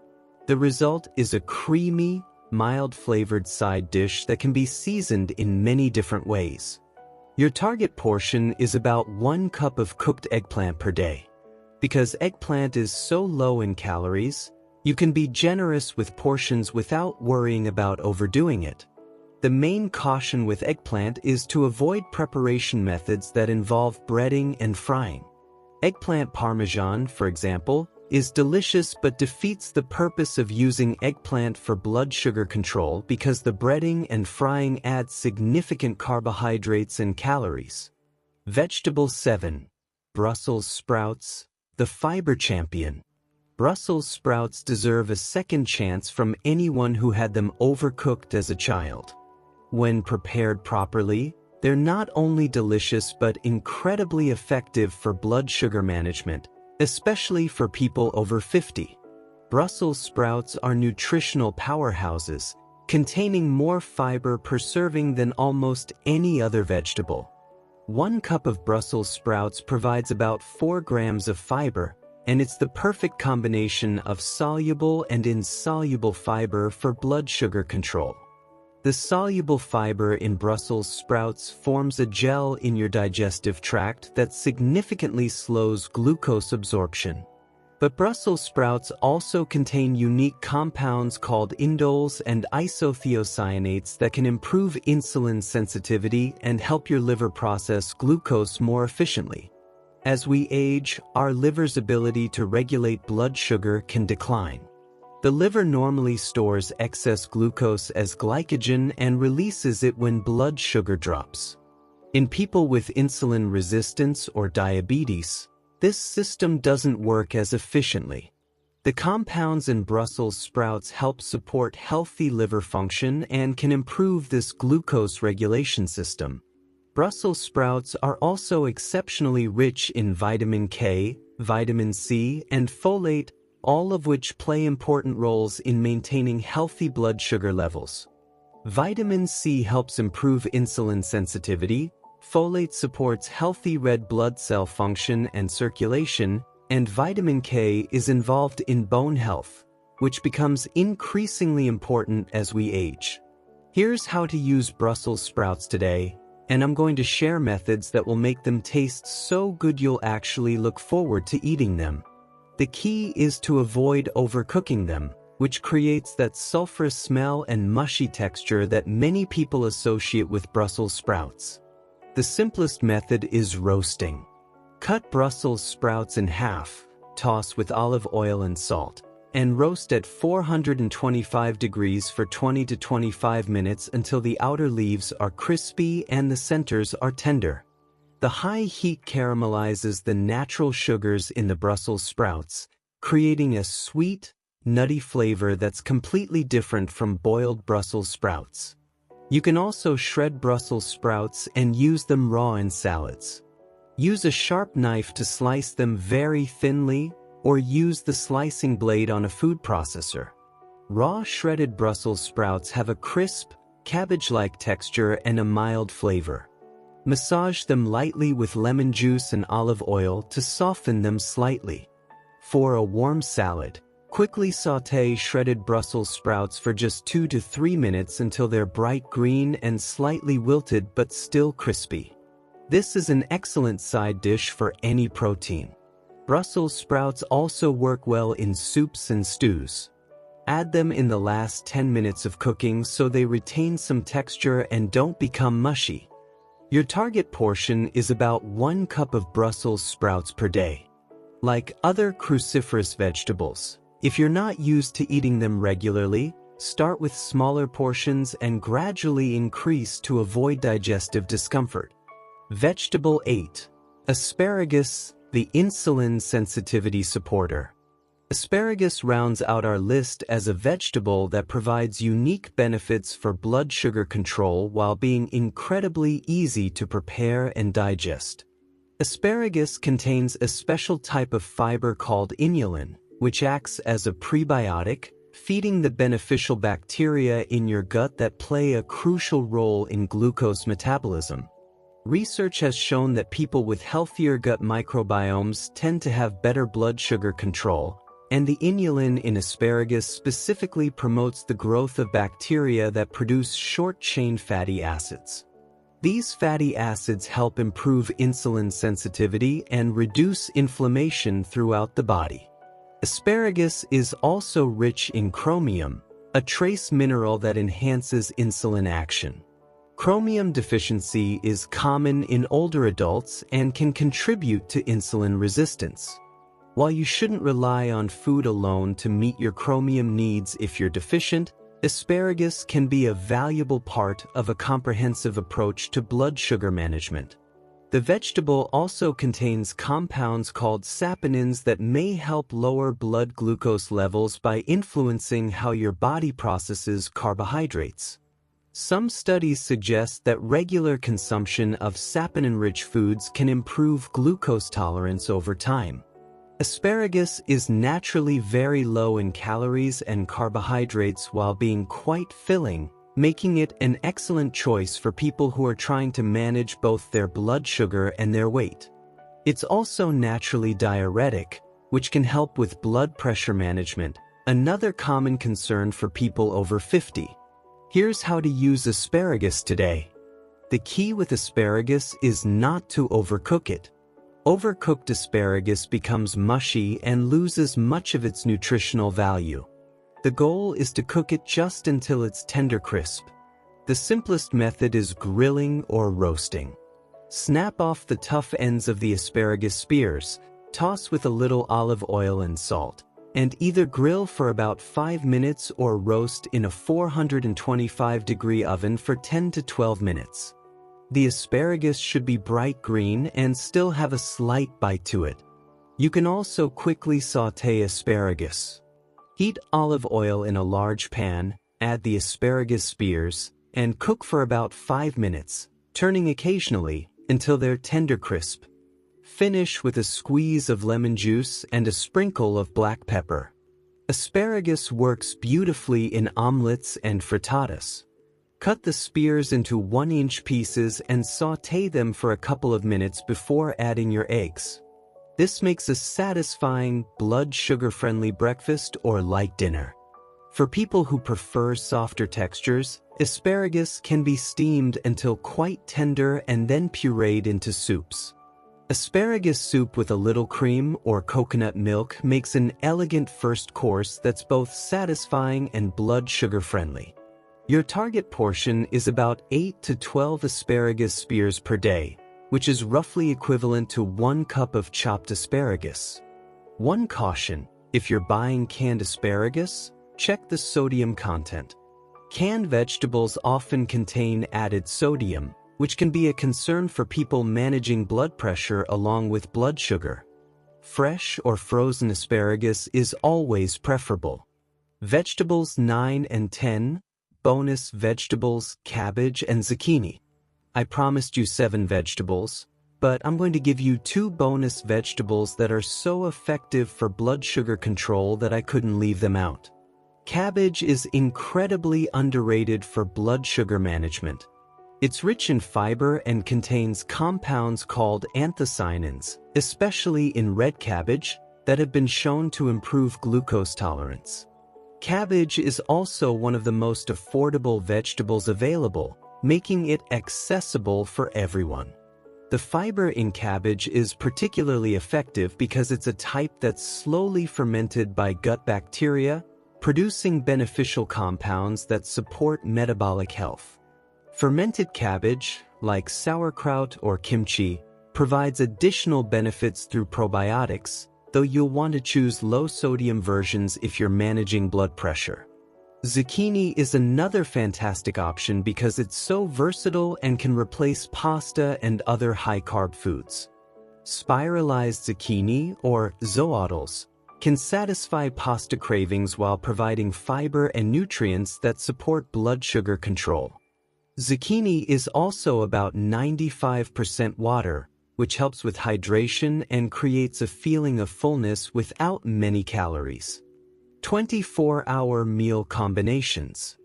The result is a creamy, mild-flavored side dish that can be seasoned in many different ways. Your target portion is about 1 cup of cooked eggplant per day. Because eggplant is so low in calories, you can be generous with portions without worrying about overdoing it. The main caution with eggplant is to avoid preparation methods that involve breading and frying. Eggplant parmesan, for example, is delicious but defeats the purpose of using eggplant for blood sugar control because the breading and frying add significant carbohydrates and calories. Vegetable 7. Brussels sprouts, the fiber champion. Brussels sprouts deserve a second chance from anyone who had them overcooked as a child. When prepared properly, they're not only delicious but incredibly effective for blood sugar management, especially for people over 50. Brussels sprouts are nutritional powerhouses, containing more fiber per serving than almost any other vegetable. 1 cup of Brussels sprouts provides about 4 grams of fiber, and it's the perfect combination of soluble and insoluble fiber for blood sugar control. The soluble fiber in Brussels sprouts forms a gel in your digestive tract that significantly slows glucose absorption. But Brussels sprouts also contain unique compounds called indoles and isothiocyanates that can improve insulin sensitivity and help your liver process glucose more efficiently. As we age, our liver's ability to regulate blood sugar can decline. The liver normally stores excess glucose as glycogen and releases it when blood sugar drops. In people with insulin resistance or diabetes, this system doesn't work as efficiently. The compounds in Brussels sprouts help support healthy liver function and can improve this glucose regulation system. Brussels sprouts are also exceptionally rich in vitamin K, vitamin C, and folate, all of which play important roles in maintaining healthy blood sugar levels. Vitamin C helps improve insulin sensitivity, folate supports healthy red blood cell function and circulation, and vitamin K is involved in bone health, which becomes increasingly important as we age. Here's how to use Brussels sprouts today, and I'm going to share methods that will make them taste so good you'll actually look forward to eating them. The key is to avoid overcooking them, which creates that sulfurous smell and mushy texture that many people associate with Brussels sprouts. The simplest method is roasting. Cut Brussels sprouts in half, toss with olive oil and salt, and roast at 425 degrees for 20 to 25 minutes until the outer leaves are crispy and the centers are tender. The high heat caramelizes the natural sugars in the Brussels sprouts, creating a sweet, nutty flavor that's completely different from boiled Brussels sprouts. You can also shred Brussels sprouts and use them raw in salads. Use a sharp knife to slice them very thinly, or use the slicing blade on a food processor. Raw shredded Brussels sprouts have a crisp, cabbage-like texture and a mild flavor. Massage them lightly with lemon juice and olive oil to soften them slightly. For a warm salad, quickly sauté shredded Brussels sprouts for just 2 to 3 minutes until they're bright green and slightly wilted but still crispy. This is an excellent side dish for any protein. Brussels sprouts also work well in soups and stews. Add them in the last 10 minutes of cooking so they retain some texture and don't become mushy. Your target portion is about 1 cup of Brussels sprouts per day. Like other cruciferous vegetables, if you're not used to eating them regularly, start with smaller portions and gradually increase to avoid digestive discomfort. Vegetable 8. Asparagus, the insulin sensitivity supporter. Asparagus rounds out our list as a vegetable that provides unique benefits for blood sugar control while being incredibly easy to prepare and digest. Asparagus contains a special type of fiber called inulin, which acts as a prebiotic, feeding the beneficial bacteria in your gut that play a crucial role in glucose metabolism. Research has shown that people with healthier gut microbiomes tend to have better blood sugar control, and the inulin in asparagus specifically promotes the growth of bacteria that produce short-chain fatty acids. These fatty acids help improve insulin sensitivity and reduce inflammation throughout the body. Asparagus is also rich in chromium, a trace mineral that enhances insulin action. Chromium deficiency is common in older adults and can contribute to insulin resistance. While you shouldn't rely on food alone to meet your chromium needs if you're deficient, asparagus can be a valuable part of a comprehensive approach to blood sugar management. The vegetable also contains compounds called saponins that may help lower blood glucose levels by influencing how your body processes carbohydrates. Some studies suggest that regular consumption of saponin-rich foods can improve glucose tolerance over time. Asparagus is naturally very low in calories and carbohydrates while being quite filling, making it an excellent choice for people who are trying to manage both their blood sugar and their weight. It's also naturally diuretic, which can help with blood pressure management, another common concern for people over 50. Here's how to use asparagus today. The key with asparagus is not to overcook it. Overcooked asparagus becomes mushy and loses much of its nutritional value. The goal is to cook it just until it's tender crisp. The simplest method is grilling or roasting. Snap off the tough ends of the asparagus spears, toss with a little olive oil and salt, and either grill for about 5 minutes or roast in a 425-degree oven for 10 to 12 minutes. The asparagus should be bright green and still have a slight bite to it. You can also quickly sauté asparagus. Heat olive oil in a large pan, add the asparagus spears, and cook for about 5 minutes, turning occasionally until they're tender crisp. Finish with a squeeze of lemon juice and a sprinkle of black pepper. Asparagus works beautifully in omelets and frittatas. Cut the spears into 1-inch pieces and sauté them for a couple of minutes before adding your eggs. This makes a satisfying, blood sugar-friendly breakfast or light dinner. For people who prefer softer textures, asparagus can be steamed until quite tender and then pureed into soups. Asparagus soup with a little cream or coconut milk makes an elegant first course that's both satisfying and blood sugar-friendly. Your target portion is about 8 to 12 asparagus spears per day, which is roughly equivalent to 1 cup of chopped asparagus. One caution: if you're buying canned asparagus, check the sodium content. Canned vegetables often contain added sodium, which can be a concern for people managing blood pressure along with blood sugar. Fresh or frozen asparagus is always preferable. Vegetables 9 and 10, bonus vegetables, cabbage and zucchini. I promised you 7 vegetables, but I'm going to give you 2 bonus vegetables that are so effective for blood sugar control that I couldn't leave them out. Cabbage is incredibly underrated for blood sugar management. It's rich in fiber and contains compounds called anthocyanins, especially in red cabbage, that have been shown to improve glucose tolerance. Cabbage is also one of the most affordable vegetables available, making it accessible for everyone. The fiber in cabbage is particularly effective because it's a type that's slowly fermented by gut bacteria, producing beneficial compounds that support metabolic health. Fermented cabbage, like sauerkraut or kimchi, provides additional benefits through probiotics, though you'll want to choose low-sodium versions if you're managing blood pressure. Zucchini is another fantastic option because it's so versatile and can replace pasta and other high-carb foods. Spiralized zucchini, or zoodles, can satisfy pasta cravings while providing fiber and nutrients that support blood sugar control. Zucchini is also about 95% water, which helps with hydration and creates a feeling of fullness without many calories. 24-hour meal combinations.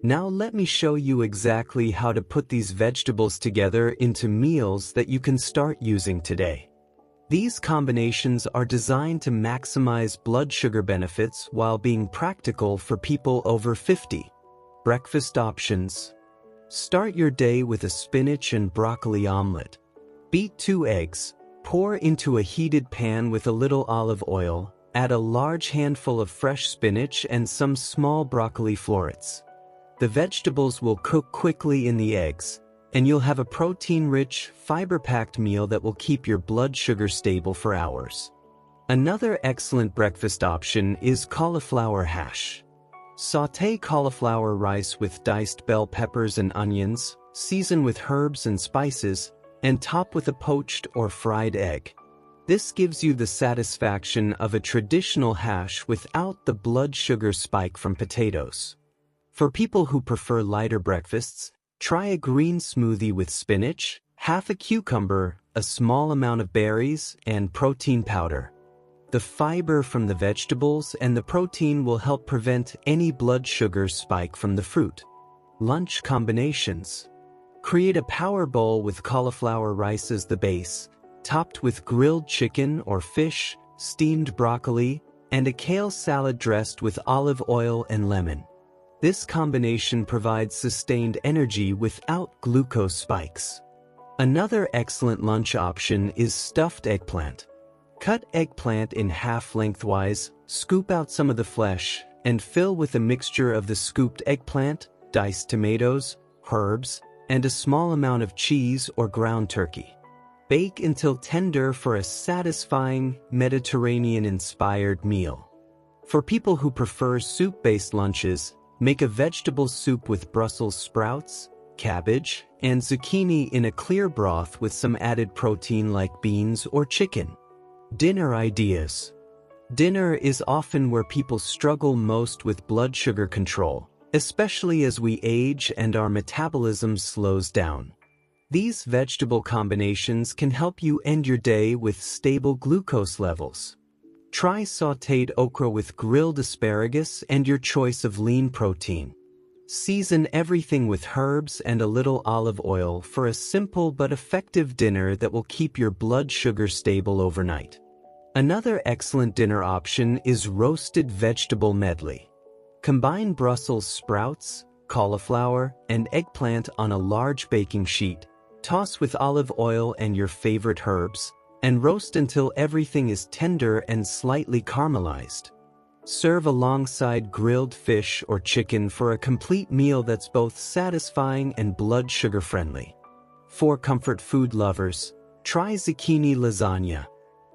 Now let me show you exactly how to put these vegetables together into meals that you can start using today. These combinations are designed to maximize blood sugar benefits while being practical for people over 50. Breakfast options. Start your day with a spinach and broccoli omelet. Beat 2 eggs, pour into a heated pan with a little olive oil, add a large handful of fresh spinach and some small broccoli florets. The vegetables will cook quickly in the eggs, and you'll have a protein-rich, fiber-packed meal that will keep your blood sugar stable for hours. Another excellent breakfast option is cauliflower hash. Sauté cauliflower rice with diced bell peppers and onions, season with herbs and spices, and top with a poached or fried egg. This gives you the satisfaction of a traditional hash without the blood sugar spike from potatoes. For people who prefer lighter breakfasts, try a green smoothie with spinach, half a cucumber, a small amount of berries, and protein powder. The fiber from the vegetables and the protein will help prevent any blood sugar spike from the fruit. Lunch combinations. Create a power bowl with cauliflower rice as the base, topped with grilled chicken or fish, steamed broccoli, and a kale salad dressed with olive oil and lemon. This combination provides sustained energy without glucose spikes. Another excellent lunch option is stuffed eggplant. Cut eggplant in half lengthwise, scoop out some of the flesh, and fill with a mixture of the scooped eggplant, diced tomatoes, herbs, and a small amount of cheese or ground turkey. Bake until tender for a satisfying, Mediterranean-inspired meal. For people who prefer soup-based lunches, make a vegetable soup with Brussels sprouts, cabbage, and zucchini in a clear broth with some added protein like beans or chicken. Dinner ideas. Dinner is often where people struggle most with blood sugar control, especially as we age and our metabolism slows down. These vegetable combinations can help you end your day with stable glucose levels. Try sautéed okra with grilled asparagus and your choice of lean protein. Season everything with herbs and a little olive oil for a simple but effective dinner that will keep your blood sugar stable overnight. Another excellent dinner option is roasted vegetable medley. Combine Brussels sprouts, cauliflower, and eggplant on a large baking sheet, toss with olive oil and your favorite herbs, and roast until everything is tender and slightly caramelized. Serve alongside grilled fish or chicken for a complete meal that's both satisfying and blood sugar friendly. For comfort food lovers, try zucchini lasagna.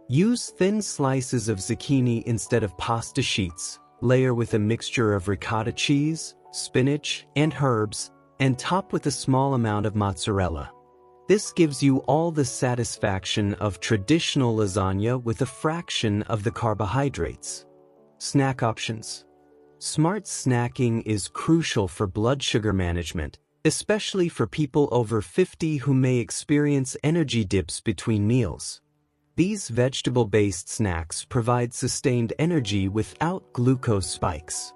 Use thin slices of zucchini instead of pasta sheets, layer with a mixture of ricotta cheese, spinach, and herbs, and top with a small amount of mozzarella. This gives you all the satisfaction of traditional lasagna with a fraction of the carbohydrates. Snack options. Smart snacking is crucial for blood sugar management, especially for people over 50 who may experience energy dips between meals. These vegetable-based snacks provide sustained energy without glucose spikes.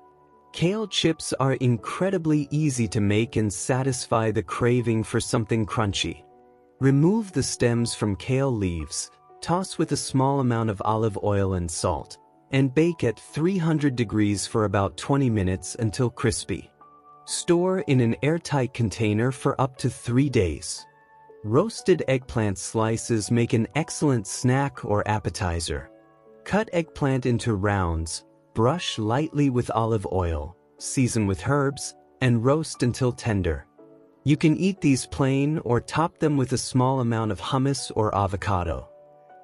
Kale chips are incredibly easy to make and satisfy the craving for something crunchy. Remove the stems from kale leaves, toss with a small amount of olive oil and salt, and bake at 300 degrees for about 20 minutes until crispy. Store in an airtight container for up to 3 days. Roasted eggplant slices make an excellent snack or appetizer. Cut eggplant into rounds, brush lightly with olive oil, season with herbs, and roast until tender. You can eat these plain or top them with a small amount of hummus or avocado.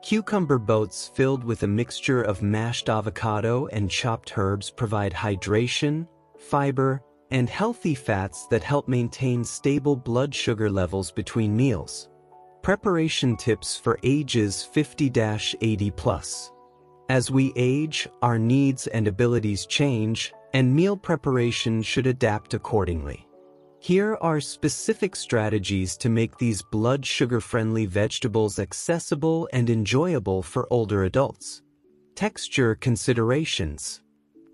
Cucumber boats filled with a mixture of mashed avocado and chopped herbs provide hydration, fiber, and healthy fats that help maintain stable blood sugar levels between meals. Preparation tips for ages 50-80 plus. As we age, our needs and abilities change, and meal preparation should adapt accordingly. Here are specific strategies to make these blood sugar-friendly vegetables accessible and enjoyable for older adults. Texture considerations.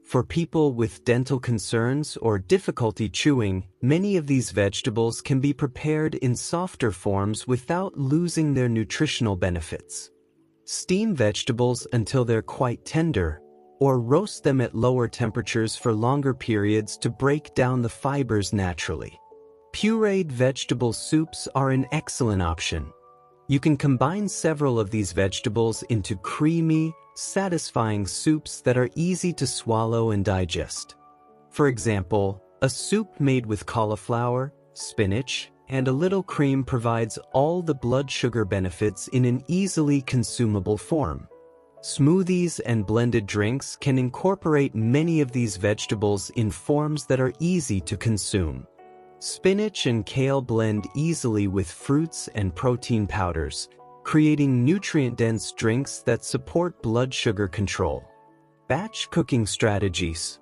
For people with dental concerns or difficulty chewing, many of these vegetables can be prepared in softer forms without losing their nutritional benefits. Steam vegetables until they're quite tender, or roast them at lower temperatures for longer periods to break down the fibers naturally. Pureed vegetable soups are an excellent option. You can combine several of these vegetables into creamy, satisfying soups that are easy to swallow and digest. For example, a soup made with cauliflower, spinach, and a little cream provides all the blood sugar benefits in an easily consumable form. Smoothies and blended drinks can incorporate many of these vegetables in forms that are easy to consume. Spinach and kale blend easily with fruits and protein powders, creating nutrient-dense drinks that support blood sugar control. Batch cooking strategies.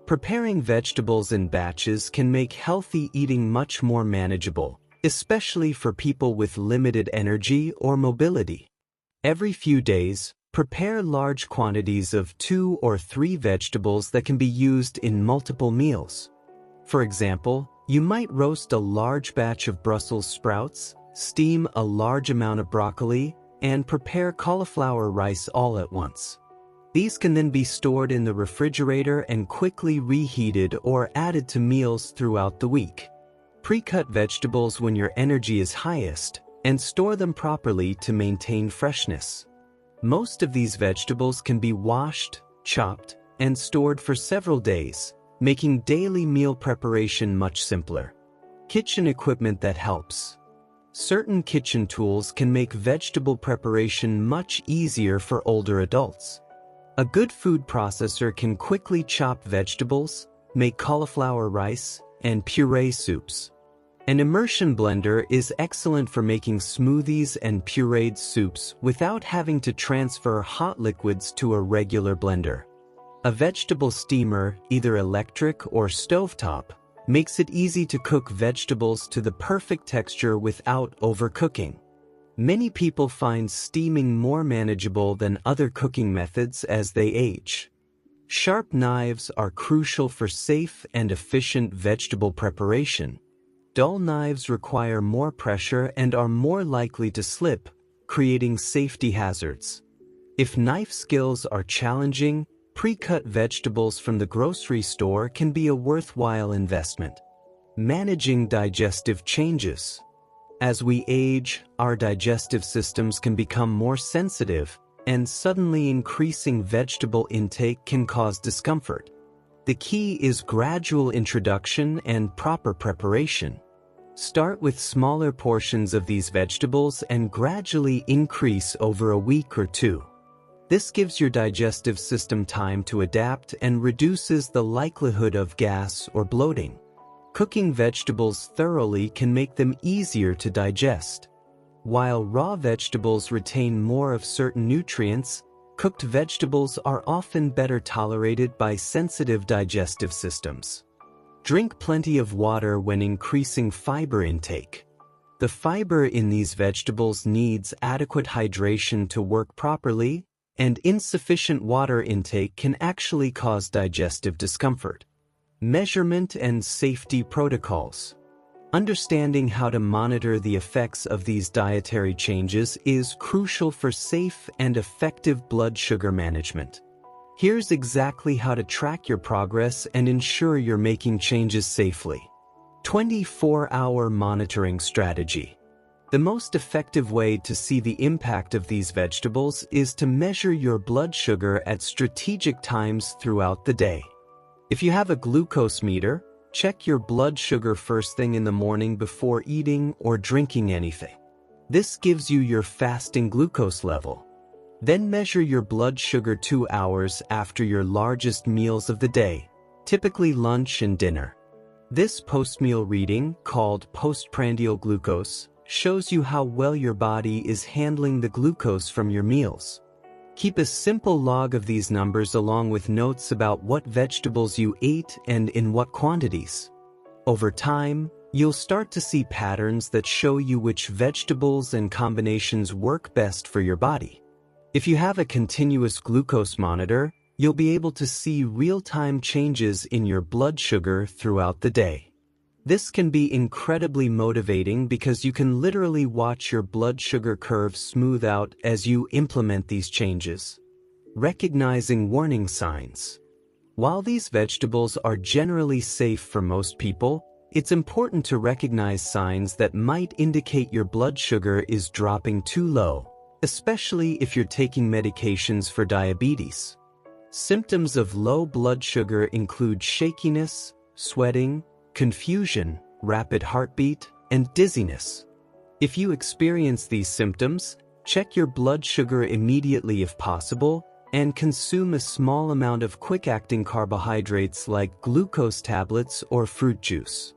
Preparing vegetables in batches can make healthy eating much more manageable, especially for people with limited energy or mobility. Every few days, Prepare large quantities of 2 or 3 vegetables that can be used in multiple meals. For example, you might roast a large batch of Brussels sprouts, steam a large amount of broccoli, and prepare cauliflower rice all at once. These can then be stored in the refrigerator and quickly reheated or added to meals throughout the week. Pre-cut vegetables when your energy is highest, and store them properly to maintain freshness. Most of these vegetables can be washed, chopped, and stored for several days, making daily meal preparation much simpler. Kitchen equipment that helps. Certain kitchen tools can make vegetable preparation much easier for older adults. A good food processor can quickly chop vegetables, make cauliflower rice, and puree soups. An immersion blender is excellent for making smoothies and pureed soups without having to transfer hot liquids to a regular blender. A vegetable steamer, either electric or stovetop, makes it easy to cook vegetables to the perfect texture without overcooking. Many people find steaming more manageable than other cooking methods as they age. Sharp knives are crucial for safe and efficient vegetable preparation. Dull knives require more pressure and are more likely to slip, creating safety hazards. If knife skills are challenging, pre-cut vegetables from the grocery store can be a worthwhile investment. Managing digestive changes. As we age, our digestive systems can become more sensitive, and suddenly increasing vegetable intake can cause discomfort. The key is gradual introduction and proper preparation. Start with smaller portions of these vegetables and gradually increase over a week or two. This gives your digestive system time to adapt and reduces the likelihood of gas or bloating. Cooking vegetables thoroughly can make them easier to digest. While raw vegetables retain more of certain nutrients, cooked vegetables are often better tolerated by sensitive digestive systems. Drink plenty of water when increasing fiber intake. The fiber in these vegetables needs adequate hydration to work properly, and insufficient water intake can actually cause digestive discomfort. Measurement and safety protocols. Understanding how to monitor the effects of these dietary changes is crucial for safe and effective blood sugar management. Here's exactly how to track your progress and ensure you're making changes safely. 24-hour monitoring strategy. The most effective way to see the impact of these vegetables is to measure your blood sugar at strategic times throughout the day. If you have a glucose meter, check your blood sugar first thing in the morning before eating or drinking anything. This gives you your fasting glucose level. Then measure your blood sugar 2 hours after your largest meals of the day, typically lunch and dinner. This post-meal reading, called postprandial glucose, shows you how well your body is handling the glucose from your meals. Keep a simple log of these numbers along with notes about what vegetables you ate and in what quantities. Over time, you'll start to see patterns that show you which vegetables and combinations work best for your body. If you have a continuous glucose monitor, you'll be able to see real-time changes in your blood sugar throughout the day. This can be incredibly motivating because you can literally watch your blood sugar curve smooth out as you implement these changes. Recognizing warning signs. While these vegetables are generally safe for most people, it's important to recognize signs that might indicate your blood sugar is dropping too low, especially if you're taking medications for diabetes. Symptoms of low blood sugar include shakiness, sweating, confusion, rapid heartbeat, and dizziness. If you experience these symptoms, check your blood sugar immediately if possible, and consume a small amount of quick-acting carbohydrates like glucose tablets or fruit juice.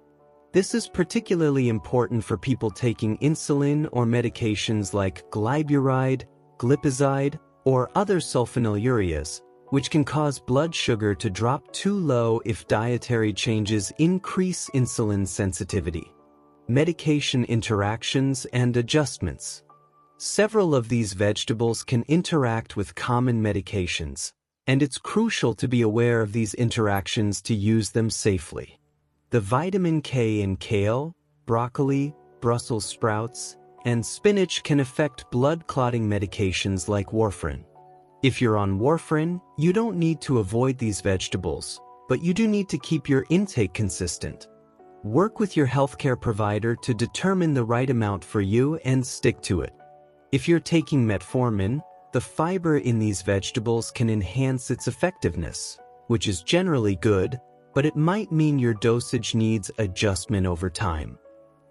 This is particularly important for people taking insulin or medications like glyburide, glipizide, or other sulfonylureas, which can cause blood sugar to drop too low if dietary changes increase insulin sensitivity. Medication interactions and adjustments. Several of these vegetables can interact with common medications, and it's crucial to be aware of these interactions to use them safely. The vitamin K in kale, broccoli, Brussels sprouts, and spinach can affect blood clotting medications like warfarin. If you're on warfarin, you don't need to avoid these vegetables, but you do need to keep your intake consistent. Work with your healthcare provider to determine the right amount for you and stick to it. If you're taking metformin, the fiber in these vegetables can enhance its effectiveness, which is generally good, but it might mean your dosage needs adjustment over time.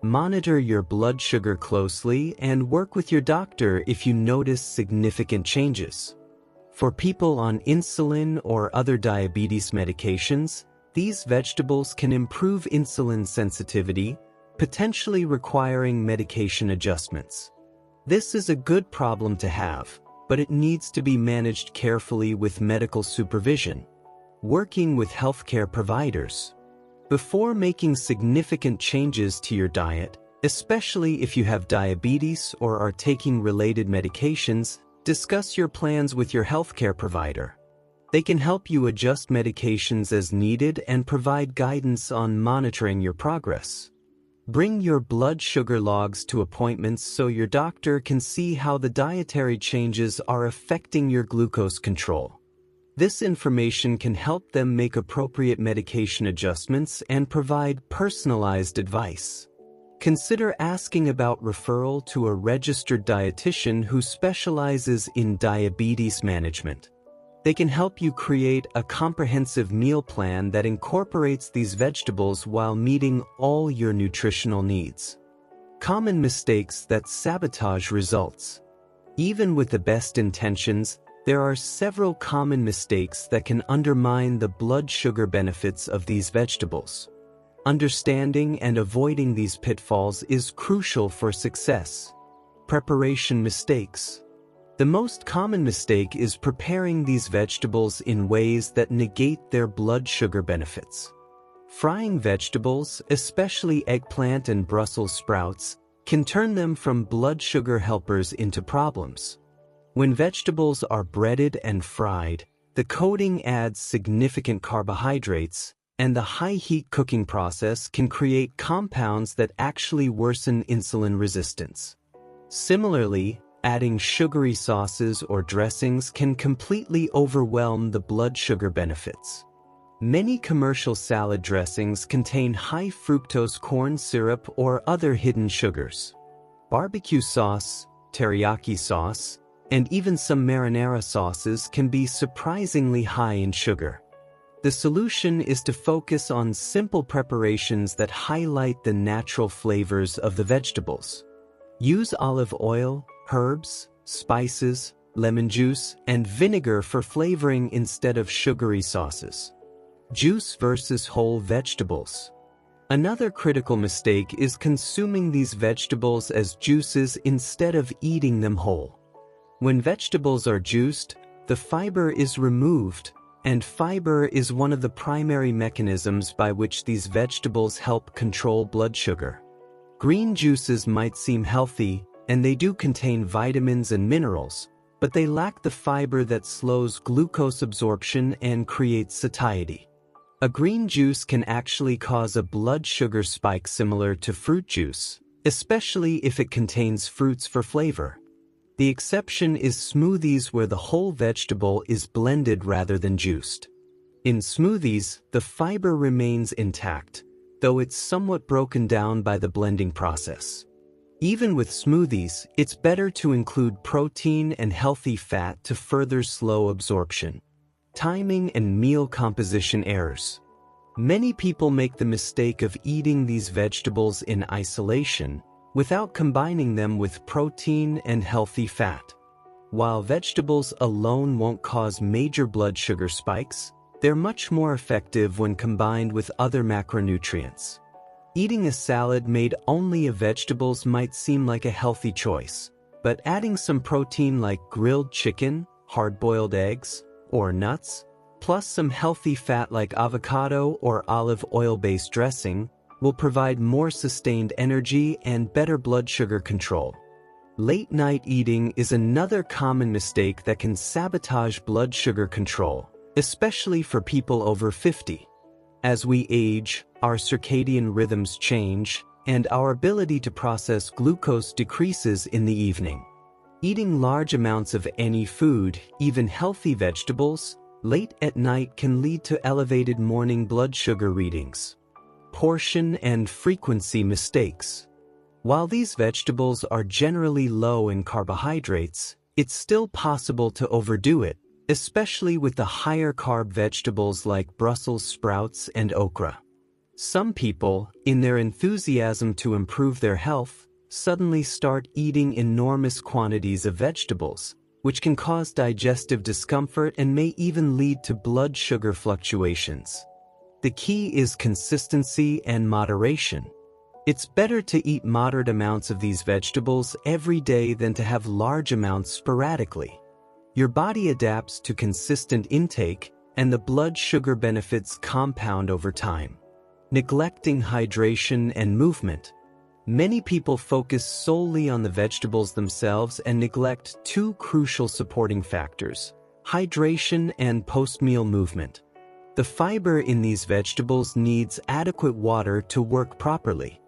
Monitor your blood sugar closely and work with your doctor if you notice significant changes. For people on insulin or other diabetes medications, these vegetables can improve insulin sensitivity, potentially requiring medication adjustments. This is a good problem to have, but it needs to be managed carefully with medical supervision. Working with healthcare providers. Before making significant changes to your diet, especially if you have diabetes or are taking related medications, discuss your plans with your healthcare provider. They can help you adjust medications as needed and provide guidance on monitoring your progress. Bring your blood sugar logs to appointments so your doctor can see how the dietary changes are affecting your glucose control. This information can help them make appropriate medication adjustments and provide personalized advice. Consider asking about referral to a registered dietitian who specializes in diabetes management. They can help you create a comprehensive meal plan that incorporates these vegetables while meeting all your nutritional needs. Common mistakes that sabotage results. Even with the best intentions, there are several common mistakes that can undermine the blood sugar benefits of these vegetables. Understanding and avoiding these pitfalls is crucial for success. Preparation mistakes. The most common mistake is preparing these vegetables in ways that negate their blood sugar benefits. Frying vegetables, especially eggplant and Brussels sprouts, can turn them from blood sugar helpers into problems. When vegetables are breaded and fried, the coating adds significant carbohydrates, and the high-heat cooking process can create compounds that actually worsen insulin resistance. Similarly, adding sugary sauces or dressings can completely overwhelm the blood sugar benefits. Many commercial salad dressings contain high fructose corn syrup or other hidden sugars. Barbecue sauce, teriyaki sauce, and even some marinara sauces can be surprisingly high in sugar. The solution is to focus on simple preparations that highlight the natural flavors of the vegetables. Use olive oil, herbs, spices, lemon juice, and vinegar for flavoring instead of sugary sauces. Juice versus whole vegetables. Another critical mistake is consuming these vegetables as juices instead of eating them whole. When vegetables are juiced, the fiber is removed, and fiber is one of the primary mechanisms by which these vegetables help control blood sugar. Green juices might seem healthy, and they do contain vitamins and minerals, but they lack the fiber that slows glucose absorption and creates satiety. A green juice can actually cause a blood sugar spike similar to fruit juice, especially if it contains fruits for flavor. The exception is smoothies where the whole vegetable is blended rather than juiced. In smoothies, the fiber remains intact, though it's somewhat broken down by the blending process. Even with smoothies, it's better to include protein and healthy fat to further slow absorption. Timing and meal composition errors. Many people make the mistake of eating these vegetables in isolation, without combining them with protein and healthy fat. While vegetables alone won't cause major blood sugar spikes, they're much more effective when combined with other macronutrients. Eating a salad made only of vegetables might seem like a healthy choice, but adding some protein like grilled chicken, hard-boiled eggs, or nuts, plus some healthy fat like avocado or olive oil-based dressing, will provide more sustained energy and better blood sugar control. Late-night eating is another common mistake that can sabotage blood sugar control, especially for people over 50. As we age, our circadian rhythms change, and our ability to process glucose decreases in the evening. Eating large amounts of any food, even healthy vegetables, late at night can lead to elevated morning blood sugar readings. Portion and frequency mistakes. While these vegetables are generally low in carbohydrates, it's still possible to overdo it, especially with the higher carb vegetables like Brussels sprouts and okra. Some people, in their enthusiasm to improve their health, suddenly start eating enormous quantities of vegetables, which can cause digestive discomfort and may even lead to blood sugar fluctuations. The key is consistency and moderation. It's better to eat moderate amounts of these vegetables every day than to have large amounts sporadically. Your body adapts to consistent intake, and the blood sugar benefits compound over time. Neglecting hydration and movement. Many people focus solely on the vegetables themselves and neglect two crucial supporting factors: hydration and post-meal movement. The fiber in these vegetables needs adequate water to work properly.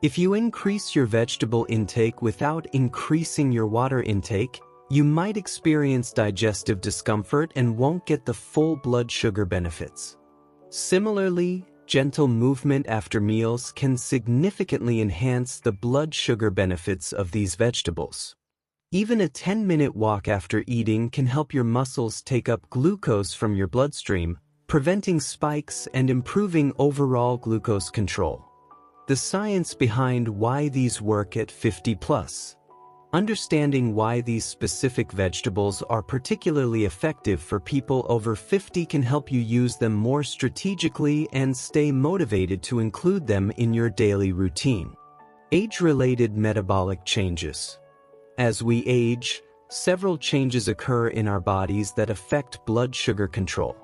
If you increase your vegetable intake without increasing your water intake, you might experience digestive discomfort and won't get the full blood sugar benefits. Similarly, gentle movement after meals can significantly enhance the blood sugar benefits of these vegetables. Even a 10-minute walk after eating can help your muscles take up glucose from your bloodstream, preventing spikes and improving overall glucose control. The science behind why these work at 50+. Understanding why these specific vegetables are particularly effective for people over 50 can help you use them more strategically and stay motivated to include them in your daily routine. Age-related metabolic changes. As we age, several changes occur in our bodies that affect blood sugar control.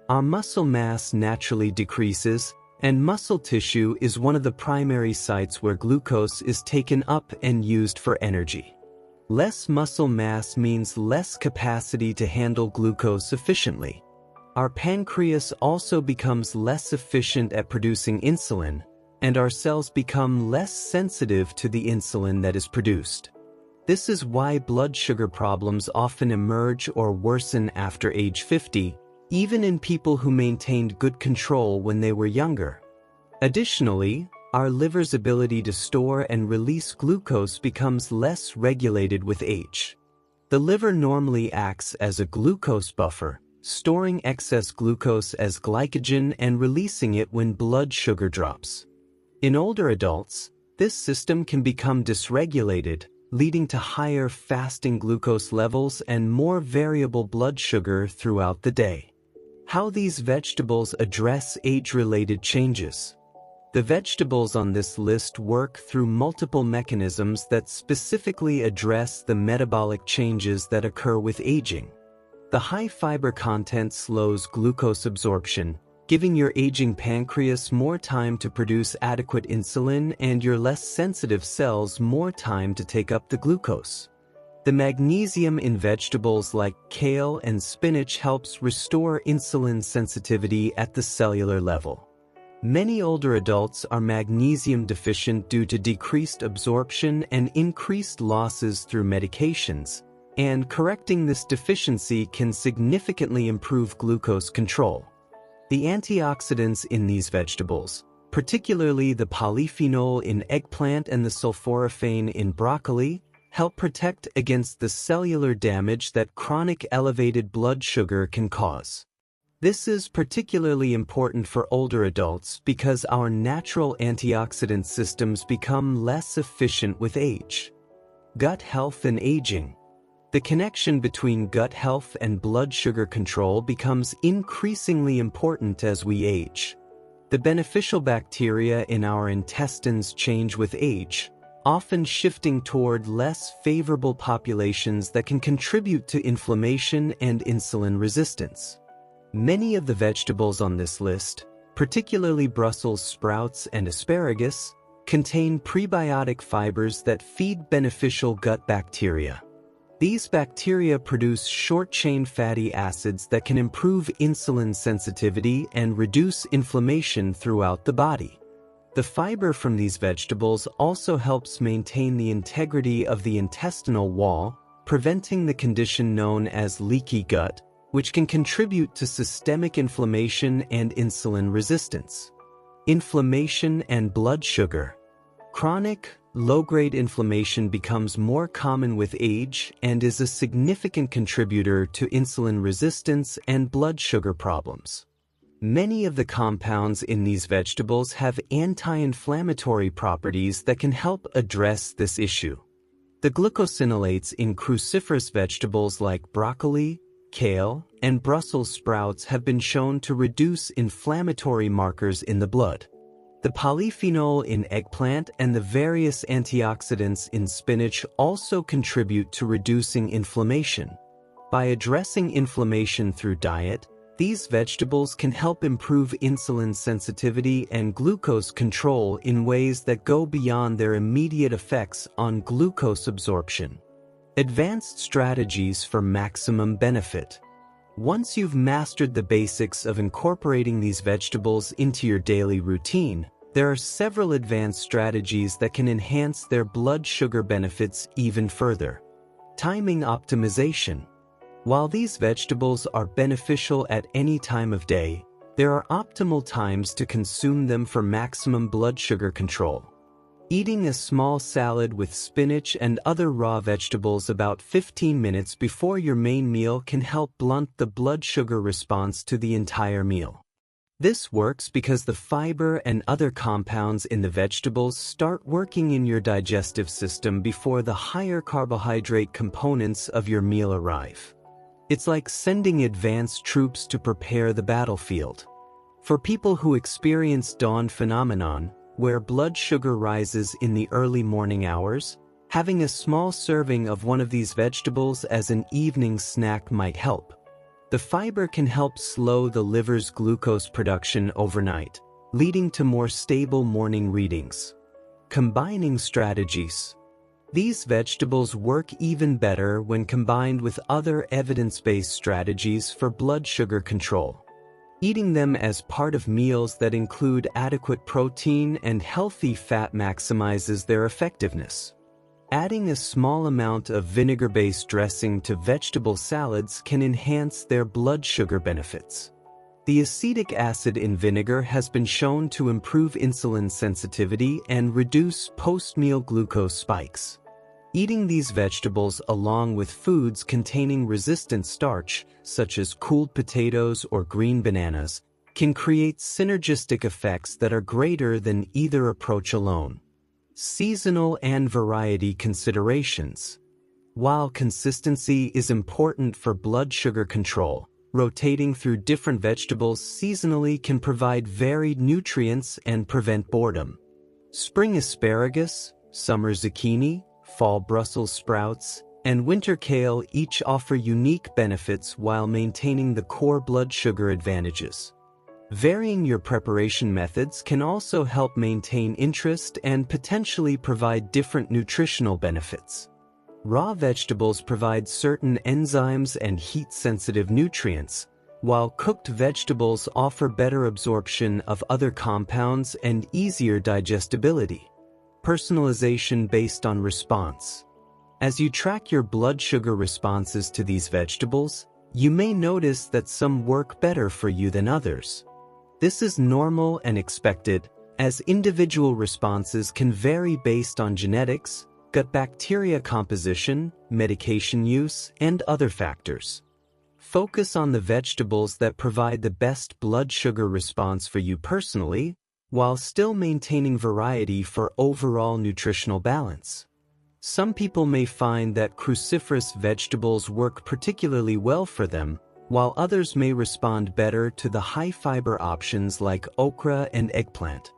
Our muscle mass naturally decreases, and muscle tissue is one of the primary sites where glucose is taken up and used for energy. Less muscle mass means less capacity to handle glucose efficiently. Our pancreas also becomes less efficient at producing insulin, and our cells become less sensitive to the insulin that is produced. This is why blood sugar problems often emerge or worsen after age 50, even in people who maintained good control when they were younger. Additionally, our liver's ability to store and release glucose becomes less regulated with age. The liver normally acts as a glucose buffer, storing excess glucose as glycogen and releasing it when blood sugar drops. In older adults, this system can become dysregulated, leading to higher fasting glucose levels and more variable blood sugar throughout the day. How these vegetables address age-related changes. The vegetables on this list work through multiple mechanisms that specifically address the metabolic changes that occur with aging. The high fiber content slows glucose absorption, giving your aging pancreas more time to produce adequate insulin and your less sensitive cells more time to take up the glucose. The magnesium in vegetables like kale and spinach helps restore insulin sensitivity at the cellular level. Many older adults are magnesium deficient due to decreased absorption and increased losses through medications, and correcting this deficiency can significantly improve glucose control. The antioxidants in these vegetables, particularly the polyphenol in eggplant and the sulforaphane in broccoli, help protect against the cellular damage that chronic elevated blood sugar can cause. This is particularly important for older adults because our natural antioxidant systems become less efficient with age. Gut health and aging. The connection between gut health and blood sugar control becomes increasingly important as we age. The beneficial bacteria in our intestines change with age, often shifting toward less favorable populations that can contribute to inflammation and insulin resistance. Many of the vegetables on this list, particularly Brussels sprouts and asparagus, contain prebiotic fibers that feed beneficial gut bacteria. These bacteria produce short-chain fatty acids that can improve insulin sensitivity and reduce inflammation throughout the body. The fiber from these vegetables also helps maintain the integrity of the intestinal wall, preventing the condition known as leaky gut, which can contribute to systemic inflammation and insulin resistance. Inflammation and blood sugar. Chronic, low-grade inflammation becomes more common with age and is a significant contributor to insulin resistance and blood sugar problems. Many of the compounds in these vegetables have anti-inflammatory properties that can help address this issue. The glucosinolates in cruciferous vegetables like broccoli, kale, and Brussels sprouts have been shown to reduce inflammatory markers in the blood. The polyphenol in eggplant and the various antioxidants in spinach also contribute to reducing inflammation. By addressing inflammation through diet, these vegetables can help improve insulin sensitivity and glucose control in ways that go beyond their immediate effects on glucose absorption. Advanced strategies for maximum benefit. Once you've mastered the basics of incorporating these vegetables into your daily routine, there are several advanced strategies that can enhance their blood sugar benefits even further. Timing optimization. While these vegetables are beneficial at any time of day, there are optimal times to consume them for maximum blood sugar control. Eating a small salad with spinach and other raw vegetables about 15 minutes before your main meal can help blunt the blood sugar response to the entire meal. This works because the fiber and other compounds in the vegetables start working in your digestive system before the higher carbohydrate components of your meal arrive. It's like sending advanced troops to prepare the battlefield. For people who experience dawn phenomenon, where blood sugar rises in the early morning hours, having a small serving of one of these vegetables as an evening snack might help. The fiber can help slow the liver's glucose production overnight, leading to more stable morning readings. Combining strategies. These vegetables work even better when combined with other evidence-based strategies for blood sugar control. Eating them as part of meals that include adequate protein and healthy fat maximizes their effectiveness. Adding a small amount of vinegar-based dressing to vegetable salads can enhance their blood sugar benefits. The acetic acid in vinegar has been shown to improve insulin sensitivity and reduce post-meal glucose spikes. Eating these vegetables along with foods containing resistant starch, such as cooled potatoes or green bananas, can create synergistic effects that are greater than either approach alone. Seasonal and variety considerations. While consistency is important for blood sugar control, rotating through different vegetables seasonally can provide varied nutrients and prevent boredom. Spring asparagus, summer zucchini, fall Brussels sprouts, and winter kale each offer unique benefits while maintaining the core blood sugar advantages. Varying your preparation methods can also help maintain interest and potentially provide different nutritional benefits. Raw vegetables provide certain enzymes and heat-sensitive nutrients, while cooked vegetables offer better absorption of other compounds and easier digestibility. Personalization based on response. As you track your blood sugar responses to these vegetables, you may notice that some work better for you than others. This is normal and expected, as individual responses can vary based on genetics, gut bacteria composition, medication use, and other factors. Focus on the vegetables that provide the best blood sugar response for you personally, while still maintaining variety for overall nutritional balance. Some people may find that cruciferous vegetables work particularly well for them, while others may respond better to the high-fiber options like okra and eggplant.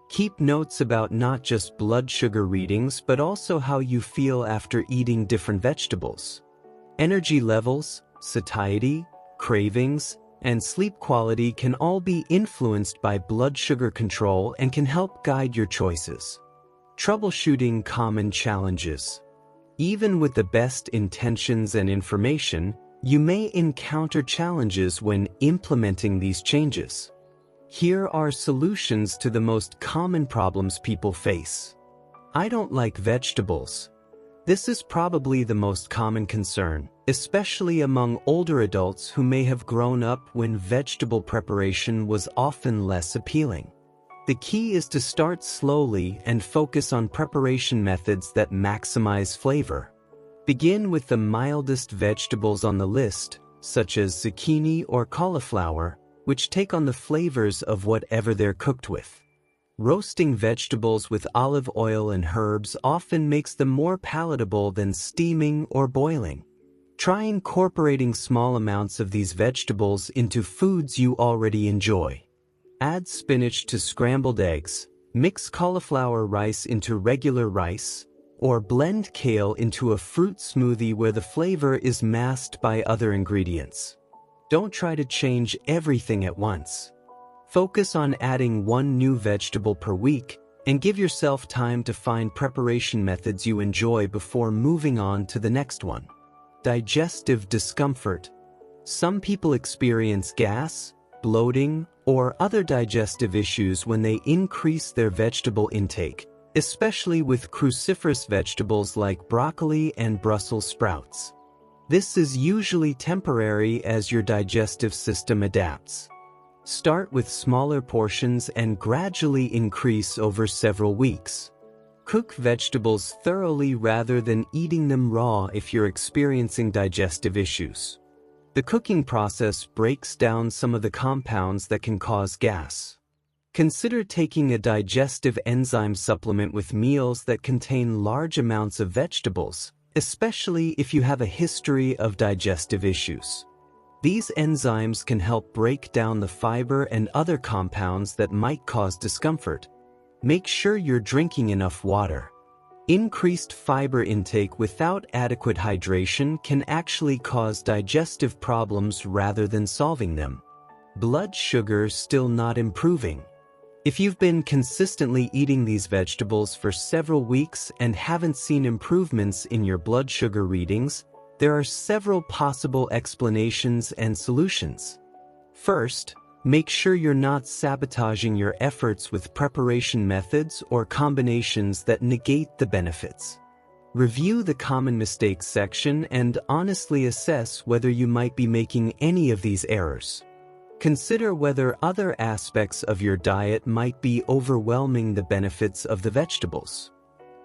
Keep notes about not just blood sugar readings but also how you feel after eating different vegetables. Energy levels, satiety, cravings, and sleep quality can all be influenced by blood sugar control and can help guide your choices. Troubleshooting common challenges. Even with the best intentions and information, you may encounter challenges when implementing these changes. Here are solutions to the most common problems people face. I don't like vegetables. This is probably the most common concern, especially among older adults who may have grown up when vegetable preparation was often less appealing. The key is to start slowly and focus on preparation methods that maximize flavor. Begin with the mildest vegetables on the list, such as zucchini or cauliflower, which take on the flavors of whatever they're cooked with. Roasting vegetables with olive oil and herbs often makes them more palatable than steaming or boiling. Try incorporating small amounts of these vegetables into foods you already enjoy. Add spinach to scrambled eggs, mix cauliflower rice into regular rice, or blend kale into a fruit smoothie where the flavor is masked by other ingredients. Don't try to change everything at once. Focus on adding one new vegetable per week and give yourself time to find preparation methods you enjoy before moving on to the next one. Digestive discomfort. Some people experience gas, bloating, or other digestive issues when they increase their vegetable intake, especially with cruciferous vegetables like broccoli and Brussels sprouts. This is usually temporary as your digestive system adapts. Start with smaller portions and gradually increase over several weeks. Cook vegetables thoroughly rather than eating them raw if you're experiencing digestive issues. The cooking process breaks down some of the compounds that can cause gas. Consider taking a digestive enzyme supplement with meals that contain large amounts of vegetables, especially if you have a history of digestive issues. These enzymes can help break down the fiber and other compounds that might cause discomfort. Make sure you're drinking enough water. Increased fiber intake without adequate hydration can actually cause digestive problems rather than solving them. Blood sugar still not improving. If you've been consistently eating these vegetables for several weeks and haven't seen improvements in your blood sugar readings, there are several possible explanations and solutions. First, make sure you're not sabotaging your efforts with preparation methods or combinations that negate the benefits. Review the common mistakes section and honestly assess whether you might be making any of these errors. Consider whether other aspects of your diet might be overwhelming the benefits of the vegetables.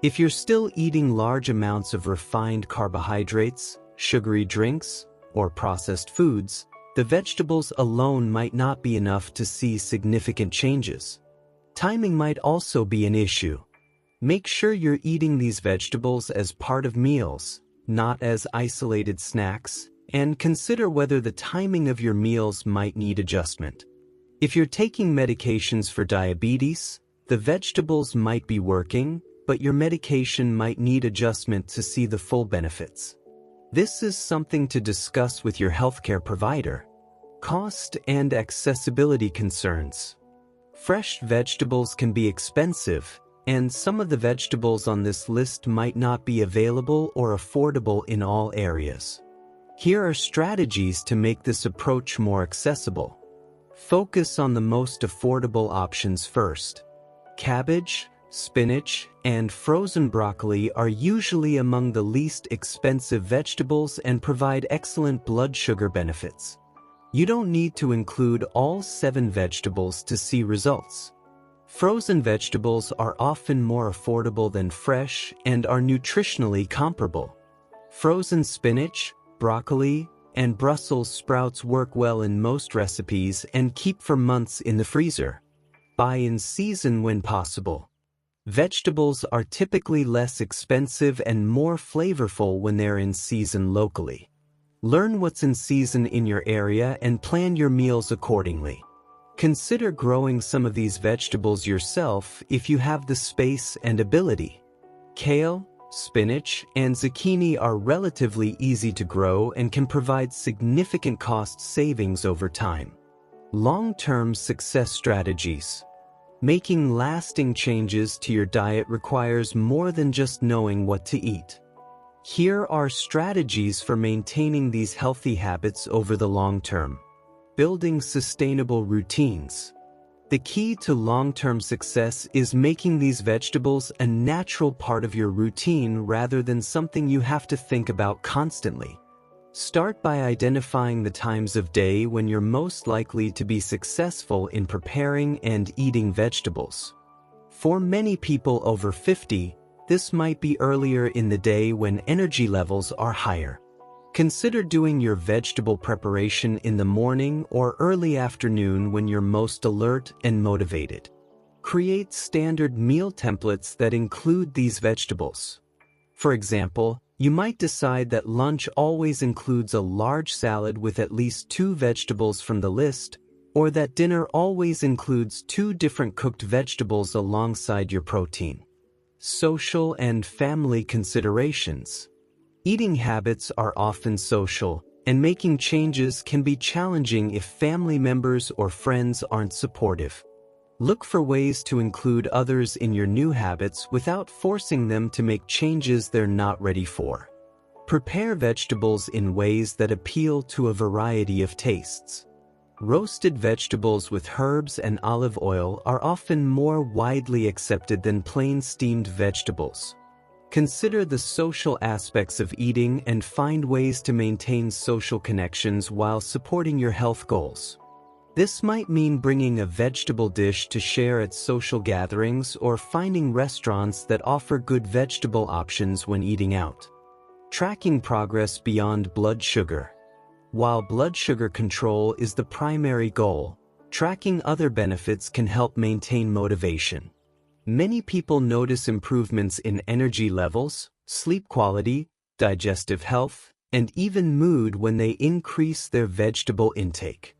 If you're still eating large amounts of refined carbohydrates, sugary drinks, or processed foods, the vegetables alone might not be enough to see significant changes. Timing might also be an issue. Make sure you're eating these vegetables as part of meals, not as isolated snacks, and consider whether the timing of your meals might need adjustment. If you're taking medications for diabetes, the vegetables might be working, but your medication might need adjustment to see the full benefits. This is something to discuss with your healthcare provider. Cost and accessibility concerns. Fresh vegetables can be expensive, and some of the vegetables on this list might not be available or affordable in all areas. Here are strategies to make this approach more accessible. Focus on the most affordable options first. Cabbage, spinach, and frozen broccoli are usually among the least expensive vegetables and provide excellent blood sugar benefits. You don't need to include all 7 vegetables to see results. Frozen vegetables are often more affordable than fresh and are nutritionally comparable. Frozen spinach, broccoli, and Brussels sprouts work well in most recipes and keep for months in the freezer. Buy in season when possible. Vegetables are typically less expensive and more flavorful when they're in season locally. Learn what's in season in your area and plan your meals accordingly. Consider growing some of these vegetables yourself if you have the space and ability. Kale, spinach, and zucchini are relatively easy to grow and can provide significant cost savings over time. Long-term success strategies. Making lasting changes to your diet requires more than just knowing what to eat. Here are strategies for maintaining these healthy habits over the long term. Building sustainable routines. The key to long-term success is making these vegetables a natural part of your routine rather than something you have to think about constantly. Start by identifying the times of day when you're most likely to be successful in preparing and eating vegetables. For many people over 50, this might be earlier in the day when energy levels are higher. Consider doing your vegetable preparation in the morning or early afternoon when you're most alert and motivated. Create standard meal templates that include these vegetables. For example, you might decide that lunch always includes a large salad with at least 2 vegetables from the list, or that dinner always includes 2 different cooked vegetables alongside your protein. Social and family considerations. Eating habits are often social, and making changes can be challenging if family members or friends aren't supportive. Look for ways to include others in your new habits without forcing them to make changes they're not ready for. Prepare vegetables in ways that appeal to a variety of tastes. Roasted vegetables with herbs and olive oil are often more widely accepted than plain steamed vegetables. Consider the social aspects of eating and find ways to maintain social connections while supporting your health goals. This might mean bringing a vegetable dish to share at social gatherings or finding restaurants that offer good vegetable options when eating out. Tracking progress beyond blood sugar. While blood sugar control is the primary goal, tracking other benefits can help maintain motivation. Many people notice improvements in energy levels, sleep quality, digestive health, and even mood when they increase their vegetable intake.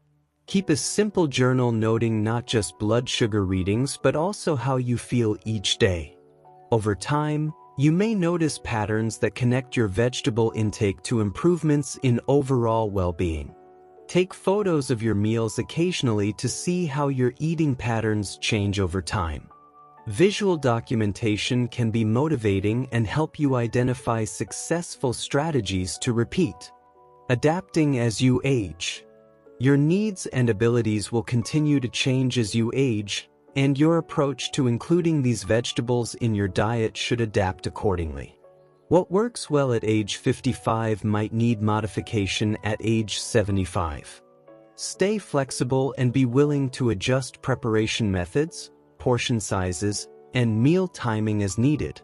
Keep a simple journal noting not just blood sugar readings but also how you feel each day. Over time, you may notice patterns that connect your vegetable intake to improvements in overall well-being. Take photos of your meals occasionally to see how your eating patterns change over time. Visual documentation can be motivating and help you identify successful strategies to repeat. Adapting as you age. Your needs and abilities will continue to change as you age, and your approach to including these vegetables in your diet should adapt accordingly. What works well at age 55 might need modification at age 75. Stay flexible and be willing to adjust preparation methods, portion sizes, and meal timing as needed.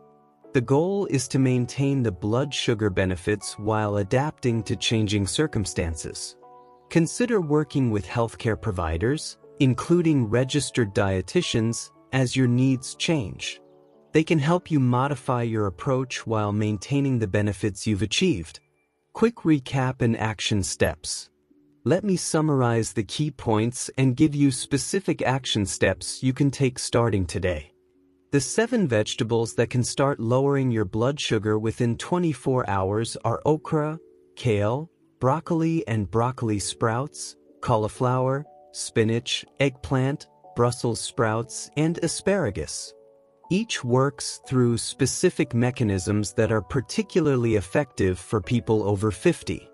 The goal is to maintain the blood sugar benefits while adapting to changing circumstances. Consider working with healthcare providers, including registered dietitians, as your needs change. They can help you modify your approach while maintaining the benefits you've achieved. Quick recap and action steps. Let me summarize the key points and give you specific action steps you can take starting today. The 7 vegetables that can start lowering your blood sugar within 24 hours are okra, kale, broccoli and broccoli sprouts, cauliflower, spinach, eggplant, Brussels sprouts, and asparagus. Each works through specific mechanisms that are particularly effective for people over 50.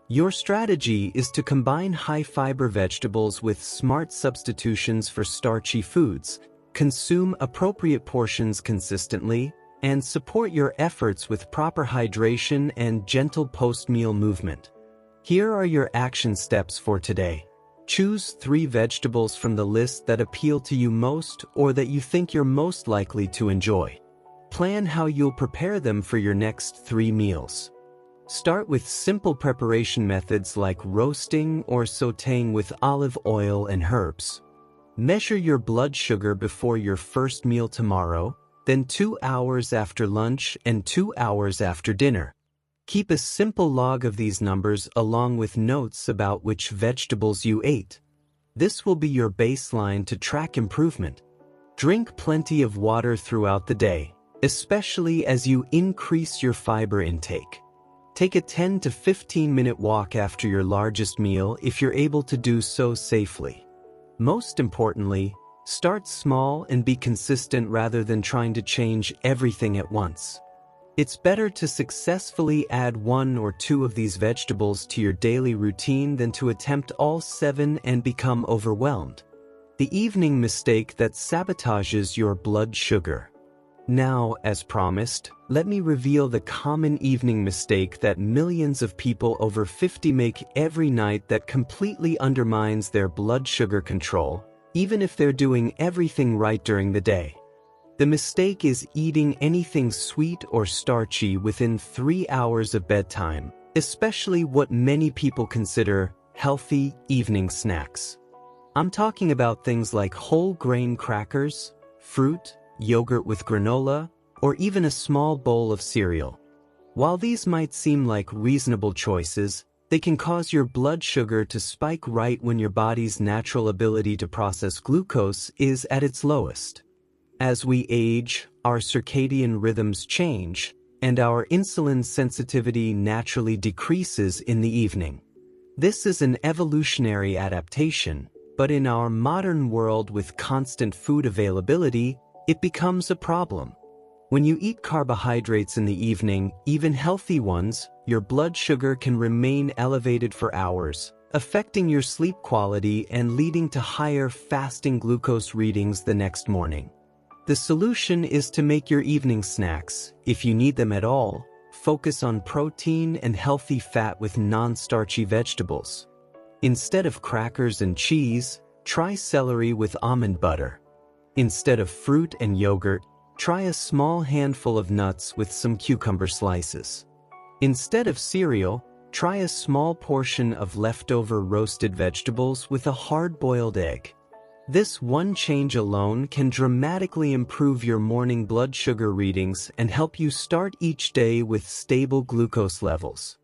Your strategy is to combine high-fiber vegetables with smart substitutions for starchy foods, consume appropriate portions consistently, and support your efforts with proper hydration and gentle post-meal movement. Here are your action steps for today. Choose 3 vegetables from the list that appeal to you most or that you think you're most likely to enjoy. Plan how you'll prepare them for your next 3 meals. Start with simple preparation methods like roasting or sautéing with olive oil and herbs. Measure your blood sugar before your first meal tomorrow, then 2 hours after lunch and 2 hours after dinner. Keep a simple log of these numbers along with notes about which vegetables you ate. This will be your baseline to track improvement. Drink plenty of water throughout the day, especially as you increase your fiber intake. Take a 10 to 15-minute walk after your largest meal if you're able to do so safely. Most importantly, Start small and be consistent rather than trying to change everything at once. It's better to successfully add 1 or 2 of these vegetables to your daily routine than to attempt all 7 and become overwhelmed. The evening mistake that sabotages your blood sugar. Now, as promised, let me reveal the common evening mistake that millions of people over 50 make every night that completely undermines their blood sugar control, even if they're doing everything right during the day. The mistake is eating anything sweet or starchy within 3 hours of bedtime, especially what many people consider healthy evening snacks. I'm talking about things like whole grain crackers, fruit, yogurt with granola, or even a small bowl of cereal. While these might seem like reasonable choices, they can cause your blood sugar to spike right when your body's natural ability to process glucose is at its lowest. As we age, our circadian rhythms change, and our insulin sensitivity naturally decreases in the evening. This is an evolutionary adaptation, but in our modern world with constant food availability, it becomes a problem. When you eat carbohydrates in the evening, even healthy ones, your blood sugar can remain elevated for hours, affecting your sleep quality and leading to higher fasting glucose readings the next morning. The solution is to make your evening snacks, if you need them at all, focus on protein and healthy fat with non-starchy vegetables. Instead of crackers and cheese, try celery with almond butter. Instead of fruit and yogurt, try a small handful of nuts with some cucumber slices. Instead of cereal, try a small portion of leftover roasted vegetables with a hard-boiled egg. This one change alone can dramatically improve your morning blood sugar readings and help you start each day with stable glucose levels.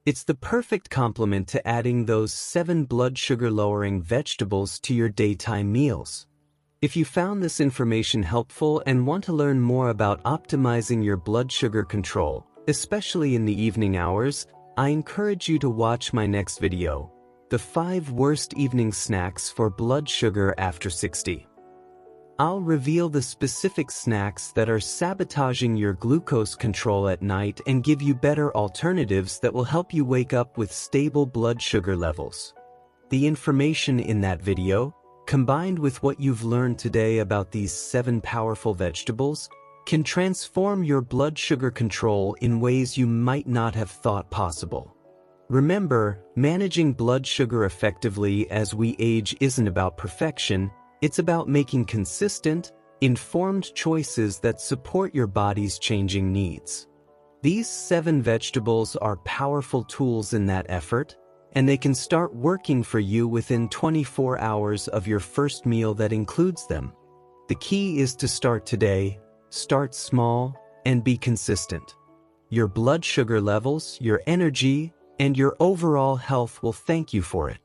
It's the perfect complement to adding those 7 blood sugar-lowering vegetables to your daytime meals. If you found this information helpful and want to learn more about optimizing your blood sugar control, especially in the evening hours, I encourage you to watch my next video, the 5 worst evening snacks for blood sugar after 60. I'll reveal the specific snacks that are sabotaging your glucose control at night and give you better alternatives that will help you wake up with stable blood sugar levels. The information in that video, combined with what you've learned today about these 7 powerful vegetables, can transform your blood sugar control in ways you might not have thought possible. Remember, managing blood sugar effectively as we age isn't about perfection, it's about making consistent, informed choices that support your body's changing needs. These 7 vegetables are powerful tools in that effort, and they can start working for you within 24 hours of your first meal that includes them. The key is to start today, start small, and be consistent. Your blood sugar levels, your energy, and your overall health will thank you for it.